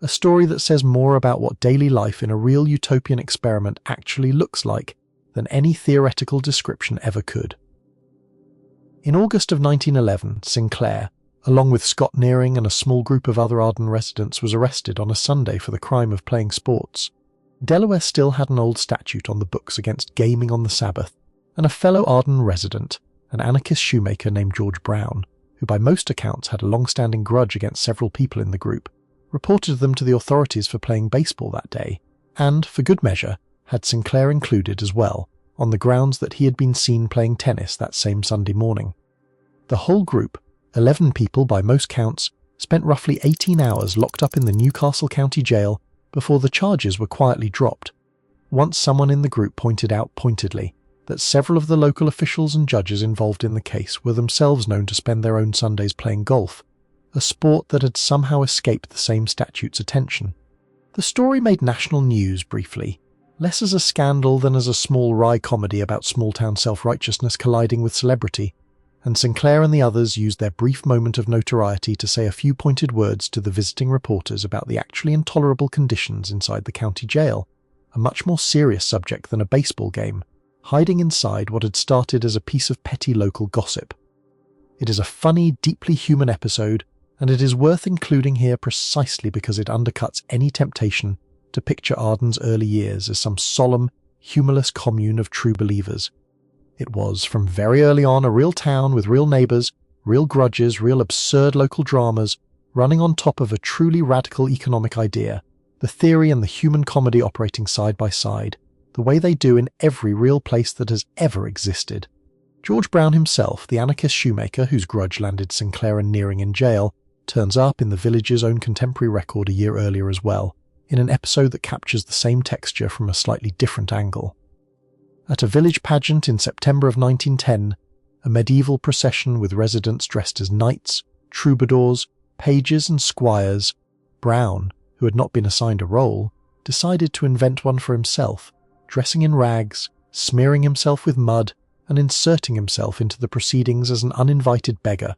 Speaker 1: A story that says more about what daily life in a real utopian experiment actually looks like than any theoretical description ever could. In August of 1911, Sinclair, along with Scott Nearing and a small group of other Arden residents, was arrested on a Sunday for the crime of playing sports. Delaware still had an old statute on the books against gaming on the Sabbath, and a fellow Arden resident, an anarchist shoemaker named George Brown, who by most accounts had a long-standing grudge against several people in the group, reported them to the authorities for playing baseball that day, and, for good measure, had Sinclair included as well, on the grounds that he had been seen playing tennis that same Sunday morning. The whole group, 11 people by most counts, spent roughly 18 hours locked up in the Newcastle County Jail before the charges were quietly dropped. Once someone in the group pointed out pointedly that several of the local officials and judges involved in the case were themselves known to spend their own Sundays playing golf, a sport that had somehow escaped the same statute's attention. The story made national news briefly, less as a scandal than as a small wry comedy about small-town self-righteousness colliding with celebrity, and Sinclair and the others used their brief moment of notoriety to say a few pointed words to the visiting reporters about the actually intolerable conditions inside the county jail, a much more serious subject than a baseball game, hiding inside what had started as a piece of petty local gossip. It is a funny, deeply human episode, and it is worth including here precisely because it undercuts any temptation to picture Arden's early years as some solemn, humorless commune of true believers. It was, from very early on, a real town with real neighbours, real grudges, real absurd local dramas, running on top of a truly radical economic idea, the theory and the human comedy operating side by side, the way they do in every real place that has ever existed. George Brown himself, the anarchist shoemaker whose grudge landed Sinclair and Nearing in jail, turns up in the village's own contemporary record a year earlier as well, in an episode that captures the same texture from a slightly different angle. At a village pageant in September of 1910, a medieval procession with residents dressed as knights, troubadours, pages and squires, Brown, who had not been assigned a role, decided to invent one for himself, dressing in rags, smearing himself with mud, and inserting himself into the proceedings as an uninvited beggar,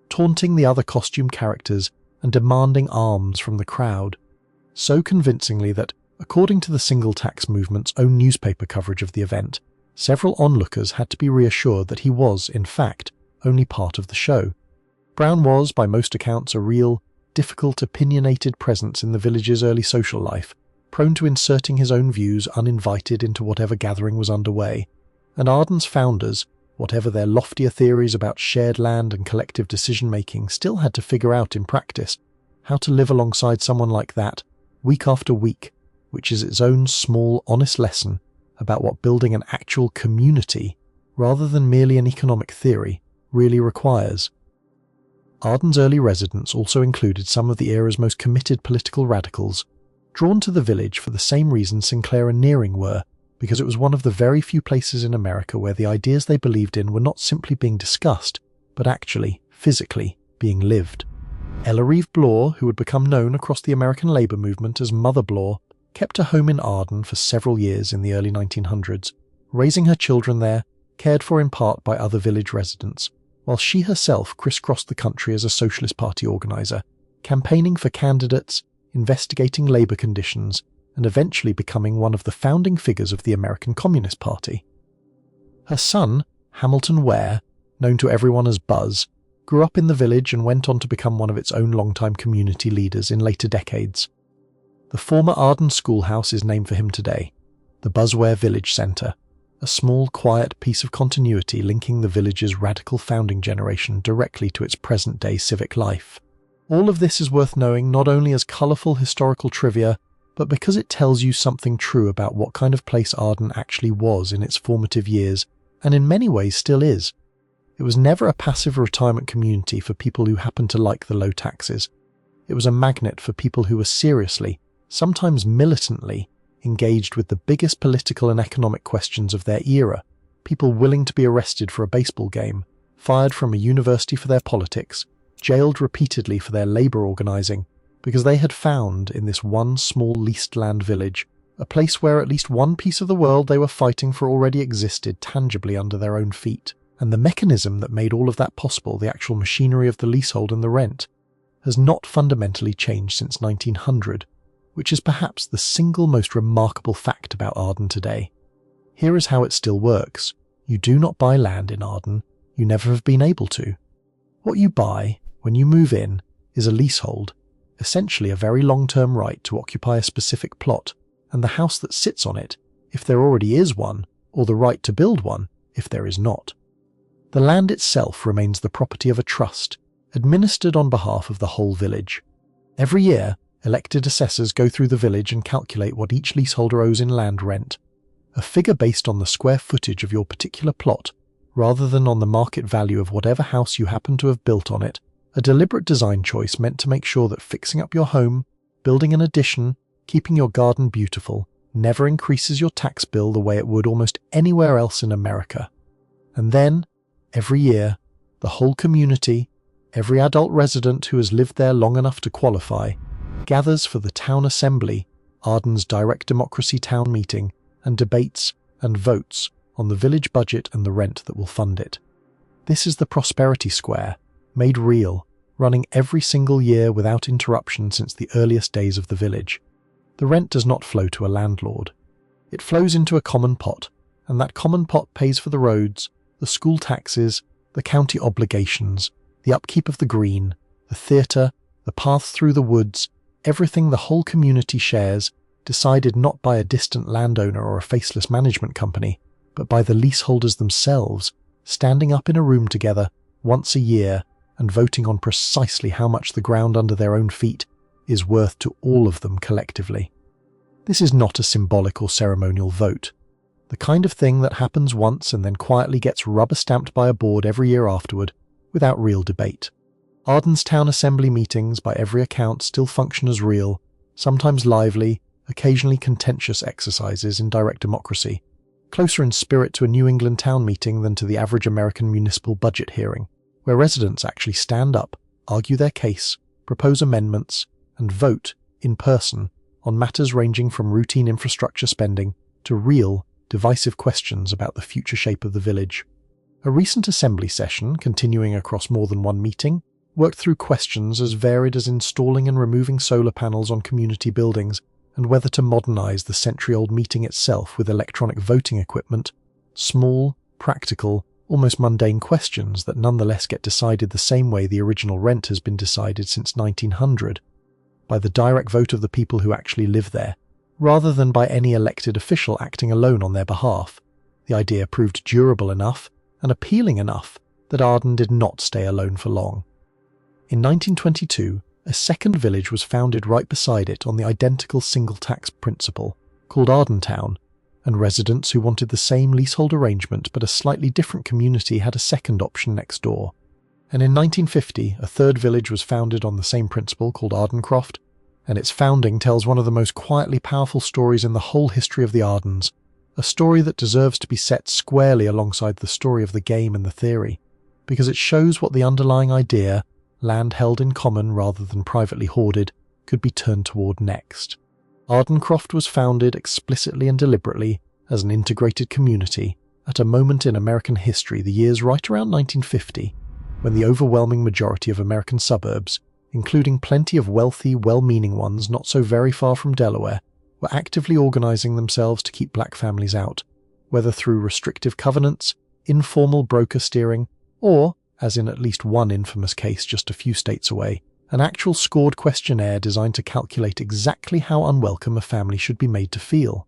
Speaker 1: taunting the other costume characters and demanding alms from the crowd, so convincingly that, according to the single tax movement's own newspaper coverage of the event, several onlookers had to be reassured that he was, in fact, only part of the show. Brown was, by most accounts, a real, difficult, opinionated presence in the village's early social life, prone to inserting his own views uninvited into whatever gathering was underway, and Arden's founders, whatever their loftier theories about shared land and collective decision-making, still had to figure out in practice how to live alongside someone like that, week after week, which is its own small, honest lesson about what building an actual community, rather than merely an economic theory, really requires. Arden's early residents also included some of the era's most committed political radicals, drawn to the village for the same reason Sinclair and Nearing were, because it was one of the very few places in America where the ideas they believed in were not simply being discussed, but actually, physically, being lived. Ella Reeve Blore, who would become known across the American labor movement as Mother Blore, kept a home in Arden for several years in the early 1900s, raising her children there, cared for in part by other village residents, while she herself crisscrossed the country as a Socialist Party organizer, campaigning for candidates, investigating labor conditions, and eventually becoming one of the founding figures of the American Communist Party. Her son, Hamilton Ware, known to everyone as Buzz, grew up in the village and went on to become one of its own longtime community leaders in later decades. The former Arden schoolhouse is named for him today, the Buzz Ware Village Centre, a small, quiet piece of continuity linking the village's radical founding generation directly to its present-day civic life. All of this is worth knowing not only as colourful historical trivia, but because it tells you something true about what kind of place Arden actually was in its formative years, and in many ways still is. It was never a passive retirement community for people who happened to like the low taxes. It was a magnet for people who were seriously, sometimes militantly, engaged with the biggest political and economic questions of their era, people willing to be arrested for a baseball game, fired from a university for their politics, jailed repeatedly for their labour organising, because they had found, in this one small leased land village, a place where at least one piece of the world they were fighting for already existed tangibly under their own feet, and the mechanism that made all of that possible, the actual machinery of the leasehold and the rent, has not fundamentally changed since 1900, which is perhaps the single most remarkable fact about Arden today. Here is how it still works. You do not buy land in Arden, you never have been able to. What you buy, when you move in, is a leasehold, essentially a very long-term right to occupy a specific plot, and the house that sits on it, if there already is one, or the right to build one, if there is not. The land itself remains the property of a trust, administered on behalf of the whole village. Every year, elected assessors go through the village and calculate what each leaseholder owes in land rent, a figure based on the square footage of your particular plot, rather than on the market value of whatever house you happen to have built on it, a deliberate design choice meant to make sure that fixing up your home, building an addition, keeping your garden beautiful, never increases your tax bill the way it would almost anywhere else in America. And then, every year, the whole community, every adult resident who has lived there long enough to qualify, gathers for the town assembly, Arden's direct democracy town meeting, and debates and votes on the village budget and the rent that will fund it. This is the Prosperity Square, made real, running every single year without interruption since the earliest days of the village. The rent does not flow to a landlord. It flows into a common pot, and that common pot pays for the roads, the school taxes, the county obligations, the upkeep of the green, the theatre, the paths through the woods, everything the whole community shares, decided not by a distant landowner or a faceless management company, but by the leaseholders themselves, standing up in a room together once a year and voting on precisely how much the ground under their own feet is worth to all of them collectively. This is not a symbolic or ceremonial vote. The kind of thing that happens once and then quietly gets rubber-stamped by a board every year afterward, without real debate. Arden's town assembly meetings, by every account, still function as real, sometimes lively, occasionally contentious exercises in direct democracy, closer in spirit to a New England town meeting than to the average American municipal budget hearing, where residents actually stand up, argue their case, propose amendments, and vote, in person, on matters ranging from routine infrastructure spending to real, divisive questions about the future shape of the village. A recent assembly session, continuing across more than one meeting, worked through questions as varied as installing and removing solar panels on community buildings and whether to modernize the century-old meeting itself with electronic voting equipment, small, practical, almost mundane questions that nonetheless get decided the same way the original rent has been decided since 1900, by the direct vote of the people who actually live there, rather than by any elected official acting alone on their behalf. The idea proved durable enough and appealing enough that Arden did not stay alone for long. In 1922, a second village was founded right beside it on the identical single tax principle, called Ardentown, and residents who wanted the same leasehold arrangement but a slightly different community had a second option next door. And in 1950, a third village was founded on the same principle called Ardencroft, and its founding tells one of the most quietly powerful stories in the whole history of the Ardens, a story that deserves to be set squarely alongside the story of the game and the theory, because it shows what the underlying idea, land held in common rather than privately hoarded, could be turned toward next. Ardencroft was founded explicitly and deliberately as an integrated community at a moment in American history, the years right around 1950, when the overwhelming majority of American suburbs, including plenty of wealthy, well-meaning ones not so very far from Delaware, were actively organizing themselves to keep black families out, whether through restrictive covenants, informal broker steering, or, as in at least one infamous case just a few states away, an actual scored questionnaire designed to calculate exactly how unwelcome a family should be made to feel.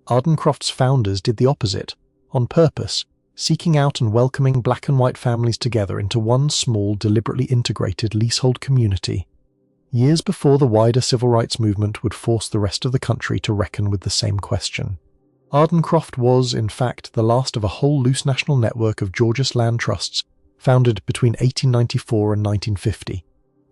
Speaker 1: Ardencroft's founders did the opposite, on purpose, seeking out and welcoming black and white families together into one small, deliberately integrated leasehold community, years before the wider civil rights movement would force the rest of the country to reckon with the same question. Ardencroft was, in fact, the last of a whole loose national network of Georgian land trusts founded between 1894 and 1950,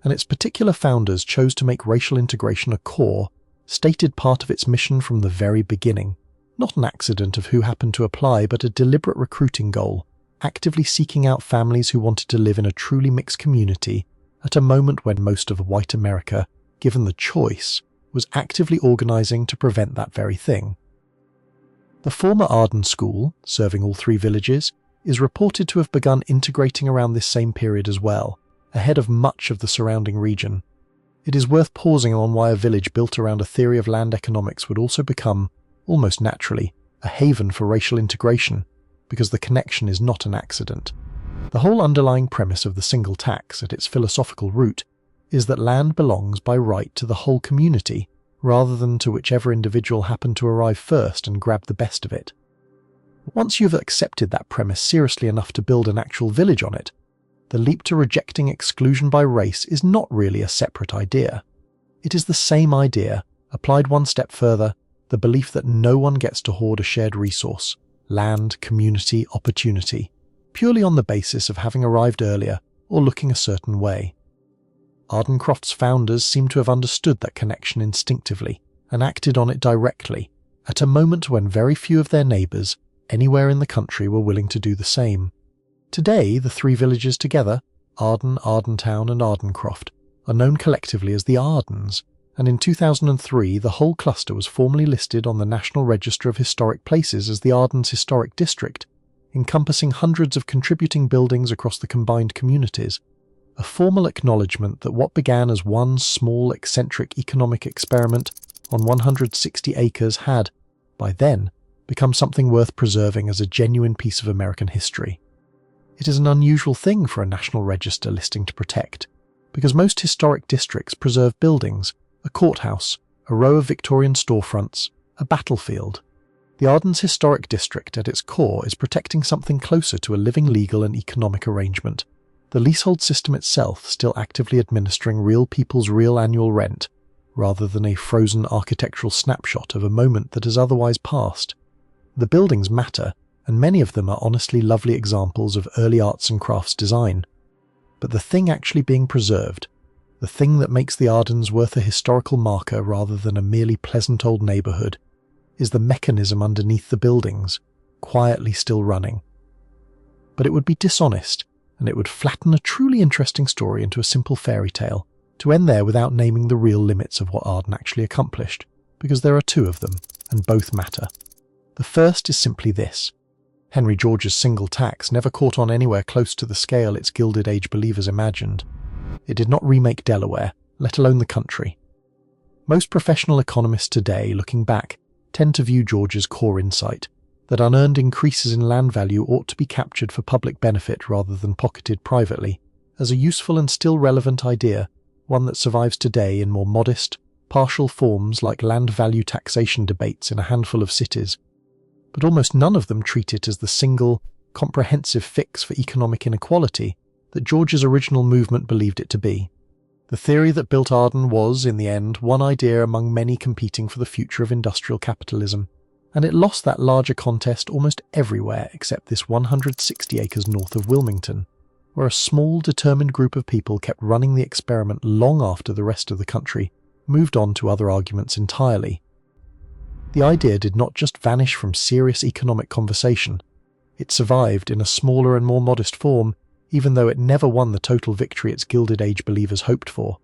Speaker 1: and its particular founders chose to make racial integration a core, stated part of its mission from the very beginning. Not an accident of who happened to apply, but a deliberate recruiting goal, actively seeking out families who wanted to live in a truly mixed community at a moment when most of white America, given the choice, was actively organizing to prevent that very thing. The former Arden School, serving all three villages, is reported to have begun integrating around this same period as well, ahead of much of the surrounding region. It is worth pausing on why a village built around a theory of land economics would also become, almost naturally, a haven for racial integration, because the connection is not an accident. The whole underlying premise of the single tax, at its philosophical root, is that land belongs by right to the whole community, rather than to whichever individual happened to arrive first and grab the best of it. Once you've accepted that premise seriously enough to build an actual village on it, the leap to rejecting exclusion by race is not really a separate idea. It is the same idea, applied one step further, the belief that no one gets to hoard a shared resource, land, community, opportunity, purely on the basis of having arrived earlier or looking a certain way. Ardencroft's founders seem to have understood that connection instinctively and acted on it directly, at a moment when very few of their neighbours anywhere in the country were willing to do the same. Today, the three villages together, Arden, Ardentown and Ardencroft, are known collectively as the Ardens, and in 2003 the whole cluster was formally listed on the National Register of Historic Places as the Ardens Historic District, encompassing hundreds of contributing buildings across the combined communities, a formal acknowledgement that what began as one small eccentric economic experiment on 160 acres had, by then, become something worth preserving as a genuine piece of American history. It is an unusual thing for a National Register listing to protect, because most historic districts preserve buildings, a courthouse, a row of Victorian storefronts, a battlefield. The Arden's Historic District at its core is protecting something closer to a living legal and economic arrangement, the leasehold system itself still actively administering real people's real annual rent, rather than a frozen architectural snapshot of a moment that has otherwise passed. The buildings matter, and many of them are honestly lovely examples of early arts and crafts design. But the thing actually being preserved, the thing that makes the Ardens worth a historical marker rather than a merely pleasant old neighbourhood, is the mechanism underneath the buildings, quietly still running. But it would be dishonest, and it would flatten a truly interesting story into a simple fairy tale, to end there without naming the real limits of what Arden actually accomplished, because there are two of them, and both matter. The first is simply this. Henry George's single tax never caught on anywhere close to the scale its Gilded Age believers imagined. It did not remake Delaware, let alone the country. Most professional economists today, looking back, tend to view George's core insight, that unearned increases in land value ought to be captured for public benefit rather than pocketed privately, as a useful and still relevant idea, one that survives today in more modest, partial forms like land value taxation debates in a handful of cities. But almost none of them treat it as the single, comprehensive fix for economic inequality that George's original movement believed it to be. The theory that built Arden was, in the end, one idea among many competing for the future of industrial capitalism, and it lost that larger contest almost everywhere except this 160 acres north of Wilmington, where a small, determined group of people kept running the experiment long after the rest of the country moved on to other arguments entirely. The idea did not just vanish from serious economic conversation, it survived in a smaller and more modest form, even though it never won the total victory its Gilded Age believers hoped for.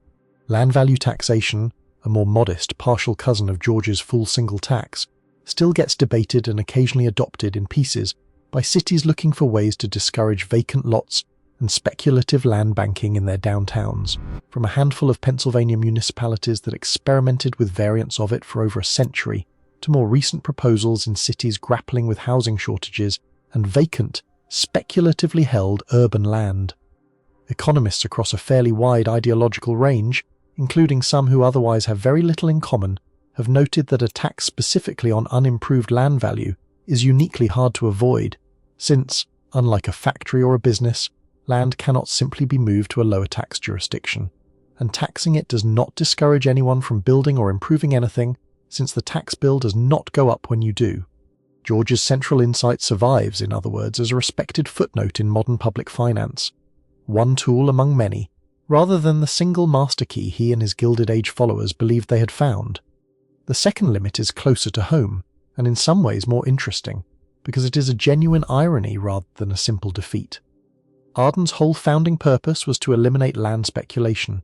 Speaker 1: Land value taxation, a more modest, partial cousin of George's full single tax, still gets debated and occasionally adopted in pieces by cities looking for ways to discourage vacant lots and speculative land banking in their downtowns, from a handful of Pennsylvania municipalities that experimented with variants of it for over a century, to more recent proposals in cities grappling with housing shortages and vacant, speculatively held urban land. Economists across a fairly wide ideological range, including some who otherwise have very little in common, have noted that a tax specifically on unimproved land value is uniquely hard to avoid, since, unlike a factory or a business, land cannot simply be moved to a lower tax jurisdiction, and taxing it does not discourage anyone from building or improving anything, since the tax bill does not go up when you do. George's central insight survives, in other words, as a respected footnote in modern public finance, one tool among many, rather than the single master key he and his Gilded Age followers believed they had found. The second limit is closer to home, and in some ways more interesting, because it is a genuine irony rather than a simple defeat. Arden's whole founding purpose was to eliminate land speculation,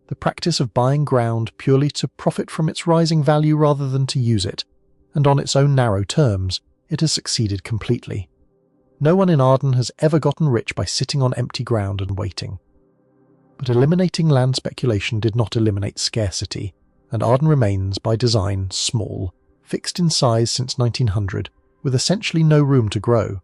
Speaker 1: the practice of buying ground purely to profit from its rising value rather than to use it, and on its own narrow terms, it has succeeded completely. No one in Arden has ever gotten rich by sitting on empty ground and waiting. But eliminating land speculation did not eliminate scarcity, and Arden remains, by design, small, fixed in size since 1900, with essentially no room to grow.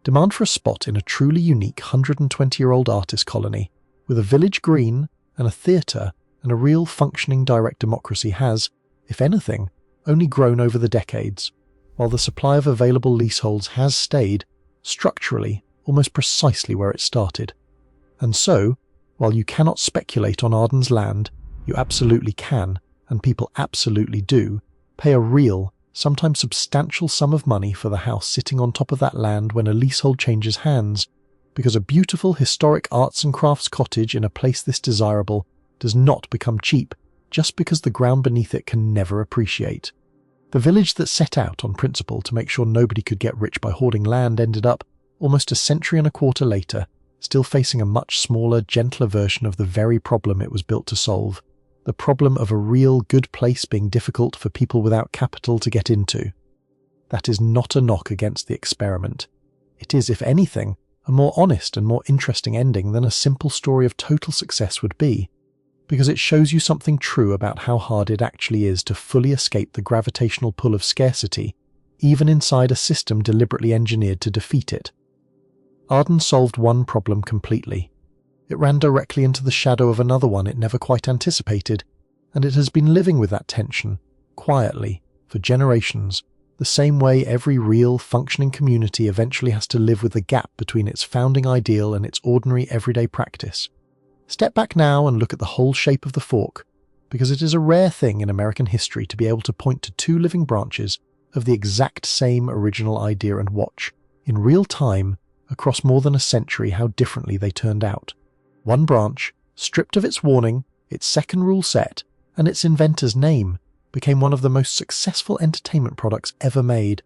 Speaker 1: Demand for a spot in a truly unique 120-year-old artist colony, with a village green, and a theatre, and a real functioning direct democracy has, if anything, only grown over the decades, while the supply of available leaseholds has stayed, structurally, almost precisely where it started. And so, while you cannot speculate on Arden's land, you absolutely can, and people absolutely do, pay a real, sometimes substantial sum of money for the house sitting on top of that land when a leasehold changes hands, because a beautiful historic arts and crafts cottage in a place this desirable does not become cheap just because the ground beneath it can never appreciate. The village that set out on principle to make sure nobody could get rich by hoarding land ended up, almost a century and a quarter later, still facing a much smaller, gentler version of the very problem it was built to solve, the problem of a real good place being difficult for people without capital to get into. That is not a knock against the experiment. It is, if anything, a more honest and more interesting ending than a simple story of total success would be, because it shows you something true about how hard it actually is to fully escape the gravitational pull of scarcity, even inside a system deliberately engineered to defeat it. Arden solved one problem completely. It ran directly into the shadow of another one it never quite anticipated, and it has been living with that tension, quietly, for generations, the same way every real, functioning community eventually has to live with the gap between its founding ideal and its ordinary everyday practice. Step back now and look at the whole shape of the fork, because it is a rare thing in American history to be able to point to two living branches of the exact same original idea and watch, in real time, across more than a century, how differently they turned out. One branch, stripped of its warning, its second rule set, and its inventor's name, became one of the most successful entertainment products ever made.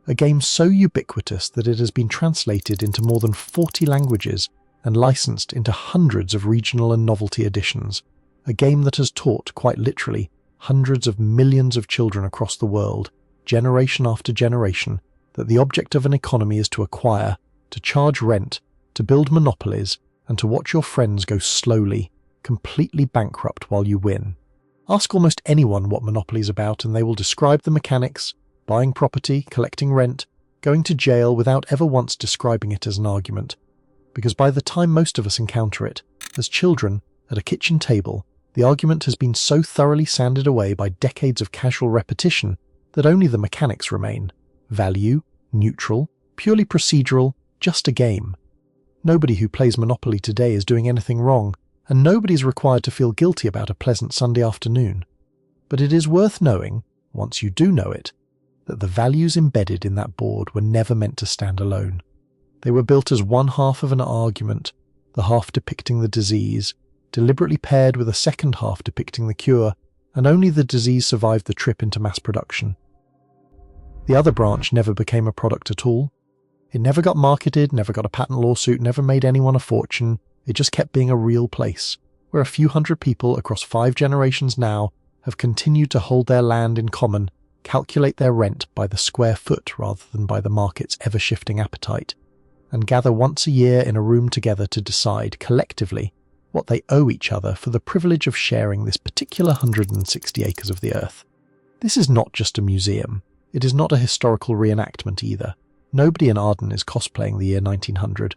Speaker 1: A game so ubiquitous that it has been translated into more than 40 languages and licensed into hundreds of regional and novelty editions. A game that has taught, quite literally, hundreds of millions of children across the world, generation after generation, that the object of an economy is to acquire, to charge rent, to build monopolies, and to watch your friends go slowly, completely bankrupt while you win. Ask almost anyone what Monopoly is about and they will describe the mechanics, buying property, collecting rent, going to jail without ever once describing it as an argument. Because by the time most of us encounter it, as children, at a kitchen table, the argument has been so thoroughly sanded away by decades of casual repetition that only the mechanics remain. Value, neutral, purely procedural, just a game. Nobody who plays Monopoly today is doing anything wrong, and nobody is required to feel guilty about a pleasant Sunday afternoon. But it is worth knowing, once you do know it, that the values embedded in that board were never meant to stand alone. They were built as one half of an argument, the half depicting the disease, deliberately paired with a second half depicting the cure, and only the disease survived the trip into mass production. The other branch never became a product at all. It never got marketed, never got a patent lawsuit, never made anyone a fortune. It just kept being a real place, where a few hundred people across 5 generations now have continued to hold their land in common, calculate their rent by the square foot rather than by the market's ever-shifting appetite, and gather once a year in a room together to decide, collectively, what they owe each other for the privilege of sharing this particular 160 acres of the earth. This is not just a museum. It is not a historical reenactment either. Nobody in Arden is cosplaying the year 1900.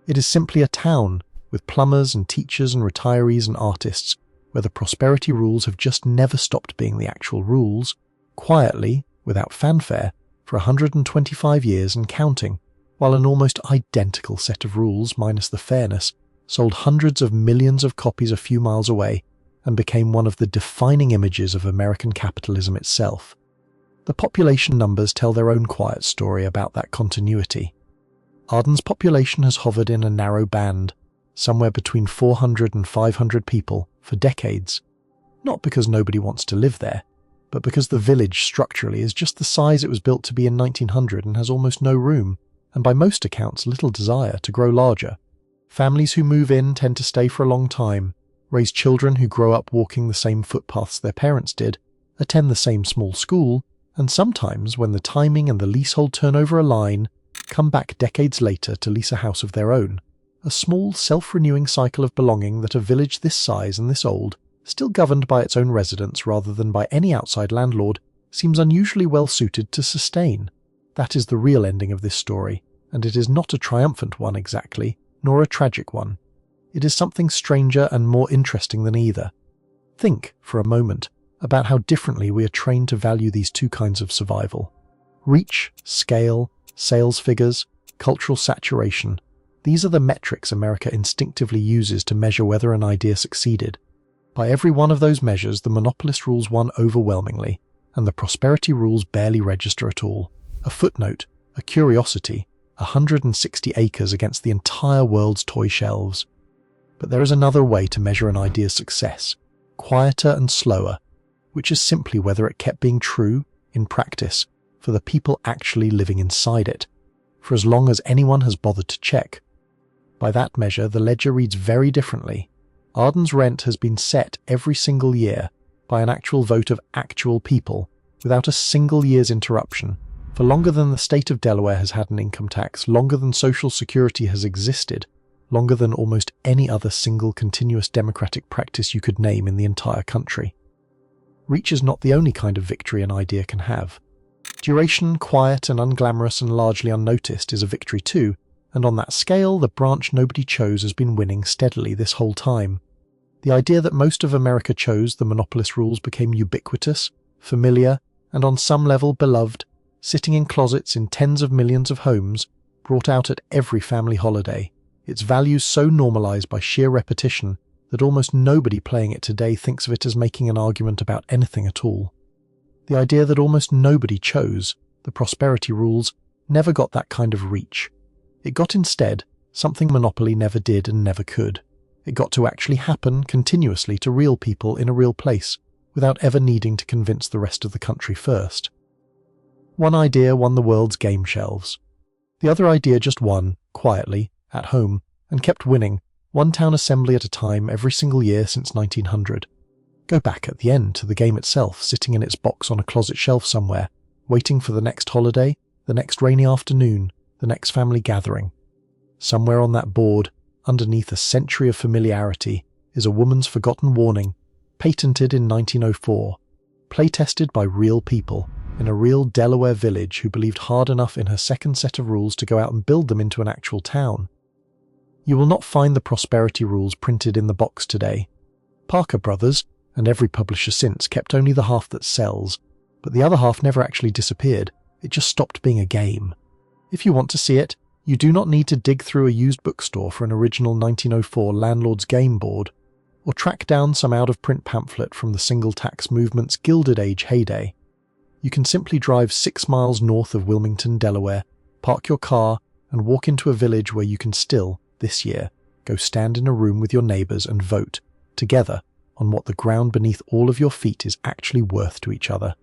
Speaker 1: It is simply a town with plumbers and teachers and retirees and artists, where the prosperity rules have just never stopped being the actual rules, quietly, without fanfare, for 125 years and counting, while an almost identical set of rules, minus the fairness, sold hundreds of millions of copies a few miles away and became one of the defining images of American capitalism itself. The population numbers tell their own quiet story about that continuity. Arden's population has hovered in a narrow band, somewhere between 400 and 500 people, for decades. Not because nobody wants to live there, but because the village structurally is just the size it was built to be in 1900 and has almost no room, and by most accounts little desire to grow larger. Families who move in tend to stay for a long time, raise children who grow up walking the same footpaths their parents did, attend the same small school, and sometimes, when the timing and the leasehold turnover align, come back decades later to lease a house of their own. A small, self-renewing cycle of belonging that a village this size and this old, still governed by its own residents rather than by any outside landlord, seems unusually well suited to sustain. That is the real ending of this story, and it is not a triumphant one exactly, nor a tragic one. It is something stranger and more interesting than either. Think, for a moment, about how differently we are trained to value these two kinds of survival. Reach, scale, sales figures, cultural saturation. These are the metrics America instinctively uses to measure whether an idea succeeded. By every one of those measures, the monopolist rules won overwhelmingly, and the prosperity rules barely register at all. A footnote, a curiosity, 160 acres against the entire world's toy shelves. But there is another way to measure an idea's success, quieter and slower, which is simply whether it kept being true, in practice, for the people actually living inside it, for as long as anyone has bothered to check. By that measure, the ledger reads very differently. Arden's rent has been set every single year by an actual vote of actual people, without a single year's interruption, for longer than the state of Delaware has had an income tax, longer than Social Security has existed, longer than almost any other single continuous democratic practice you could name in the entire country. Reach is not the only kind of victory an idea can have. Duration, quiet and unglamorous and largely unnoticed, is a victory too, and on that scale, the branch nobody chose has been winning steadily this whole time. The idea that most of America chose, the monopolist rules, became ubiquitous, familiar, and on some level beloved, sitting in closets in tens of millions of homes, brought out at every family holiday, its values so normalized by sheer repetition that almost nobody playing it today thinks of it as making an argument about anything at all. The idea that almost nobody chose, the prosperity rules, never got that kind of reach. It got instead something Monopoly never did and never could. It got to actually happen continuously to real people in a real place, without ever needing to convince the rest of the country first. One idea won the world's game shelves. The other idea just won, quietly, at home, and kept winning, one town assembly at a time every single year since 1900. Go back at the end to the game itself sitting in its box on a closet shelf somewhere, waiting for the next holiday, the next rainy afternoon, the next family gathering. Somewhere on that board, underneath a century of familiarity, is a woman's forgotten warning, patented in 1904, playtested by real people in a real Delaware village who believed hard enough in her second set of rules to go out and build them into an actual town. You will not find the prosperity rules printed in the box today. Parker Brothers, and every publisher since, kept only the half that sells, but the other half never actually disappeared. It just stopped being a game. If you want to see it, you do not need to dig through a used bookstore for an original 1904 landlord's game board, or track down some out-of-print pamphlet from the single tax movement's Gilded Age heyday. You can simply drive 6 miles north of Wilmington, Delaware, park your car, and walk into a village where you can still, this year, go stand in a room with your neighbours and vote, together, on what the ground beneath all of your feet is actually worth to each other.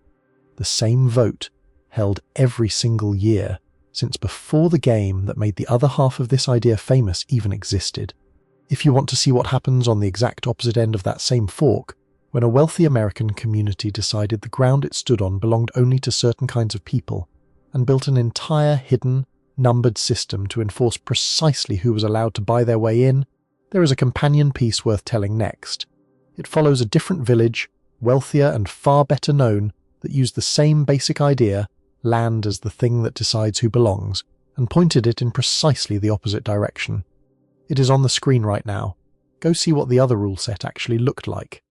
Speaker 1: The same vote, held every single year, since before the game that made the other half of this idea famous even existed. If you want to see what happens on the exact opposite end of that same fork, when a wealthy American community decided the ground it stood on belonged only to certain kinds of people, and built an entire hidden, numbered system to enforce precisely who was allowed to buy their way in, there is a companion piece worth telling next. It follows a different village, wealthier and far better known, that used the same basic idea, land as the thing that decides who belongs, and pointed it in precisely the opposite direction. It is on the screen right now. Go see what the other rule set actually looked like.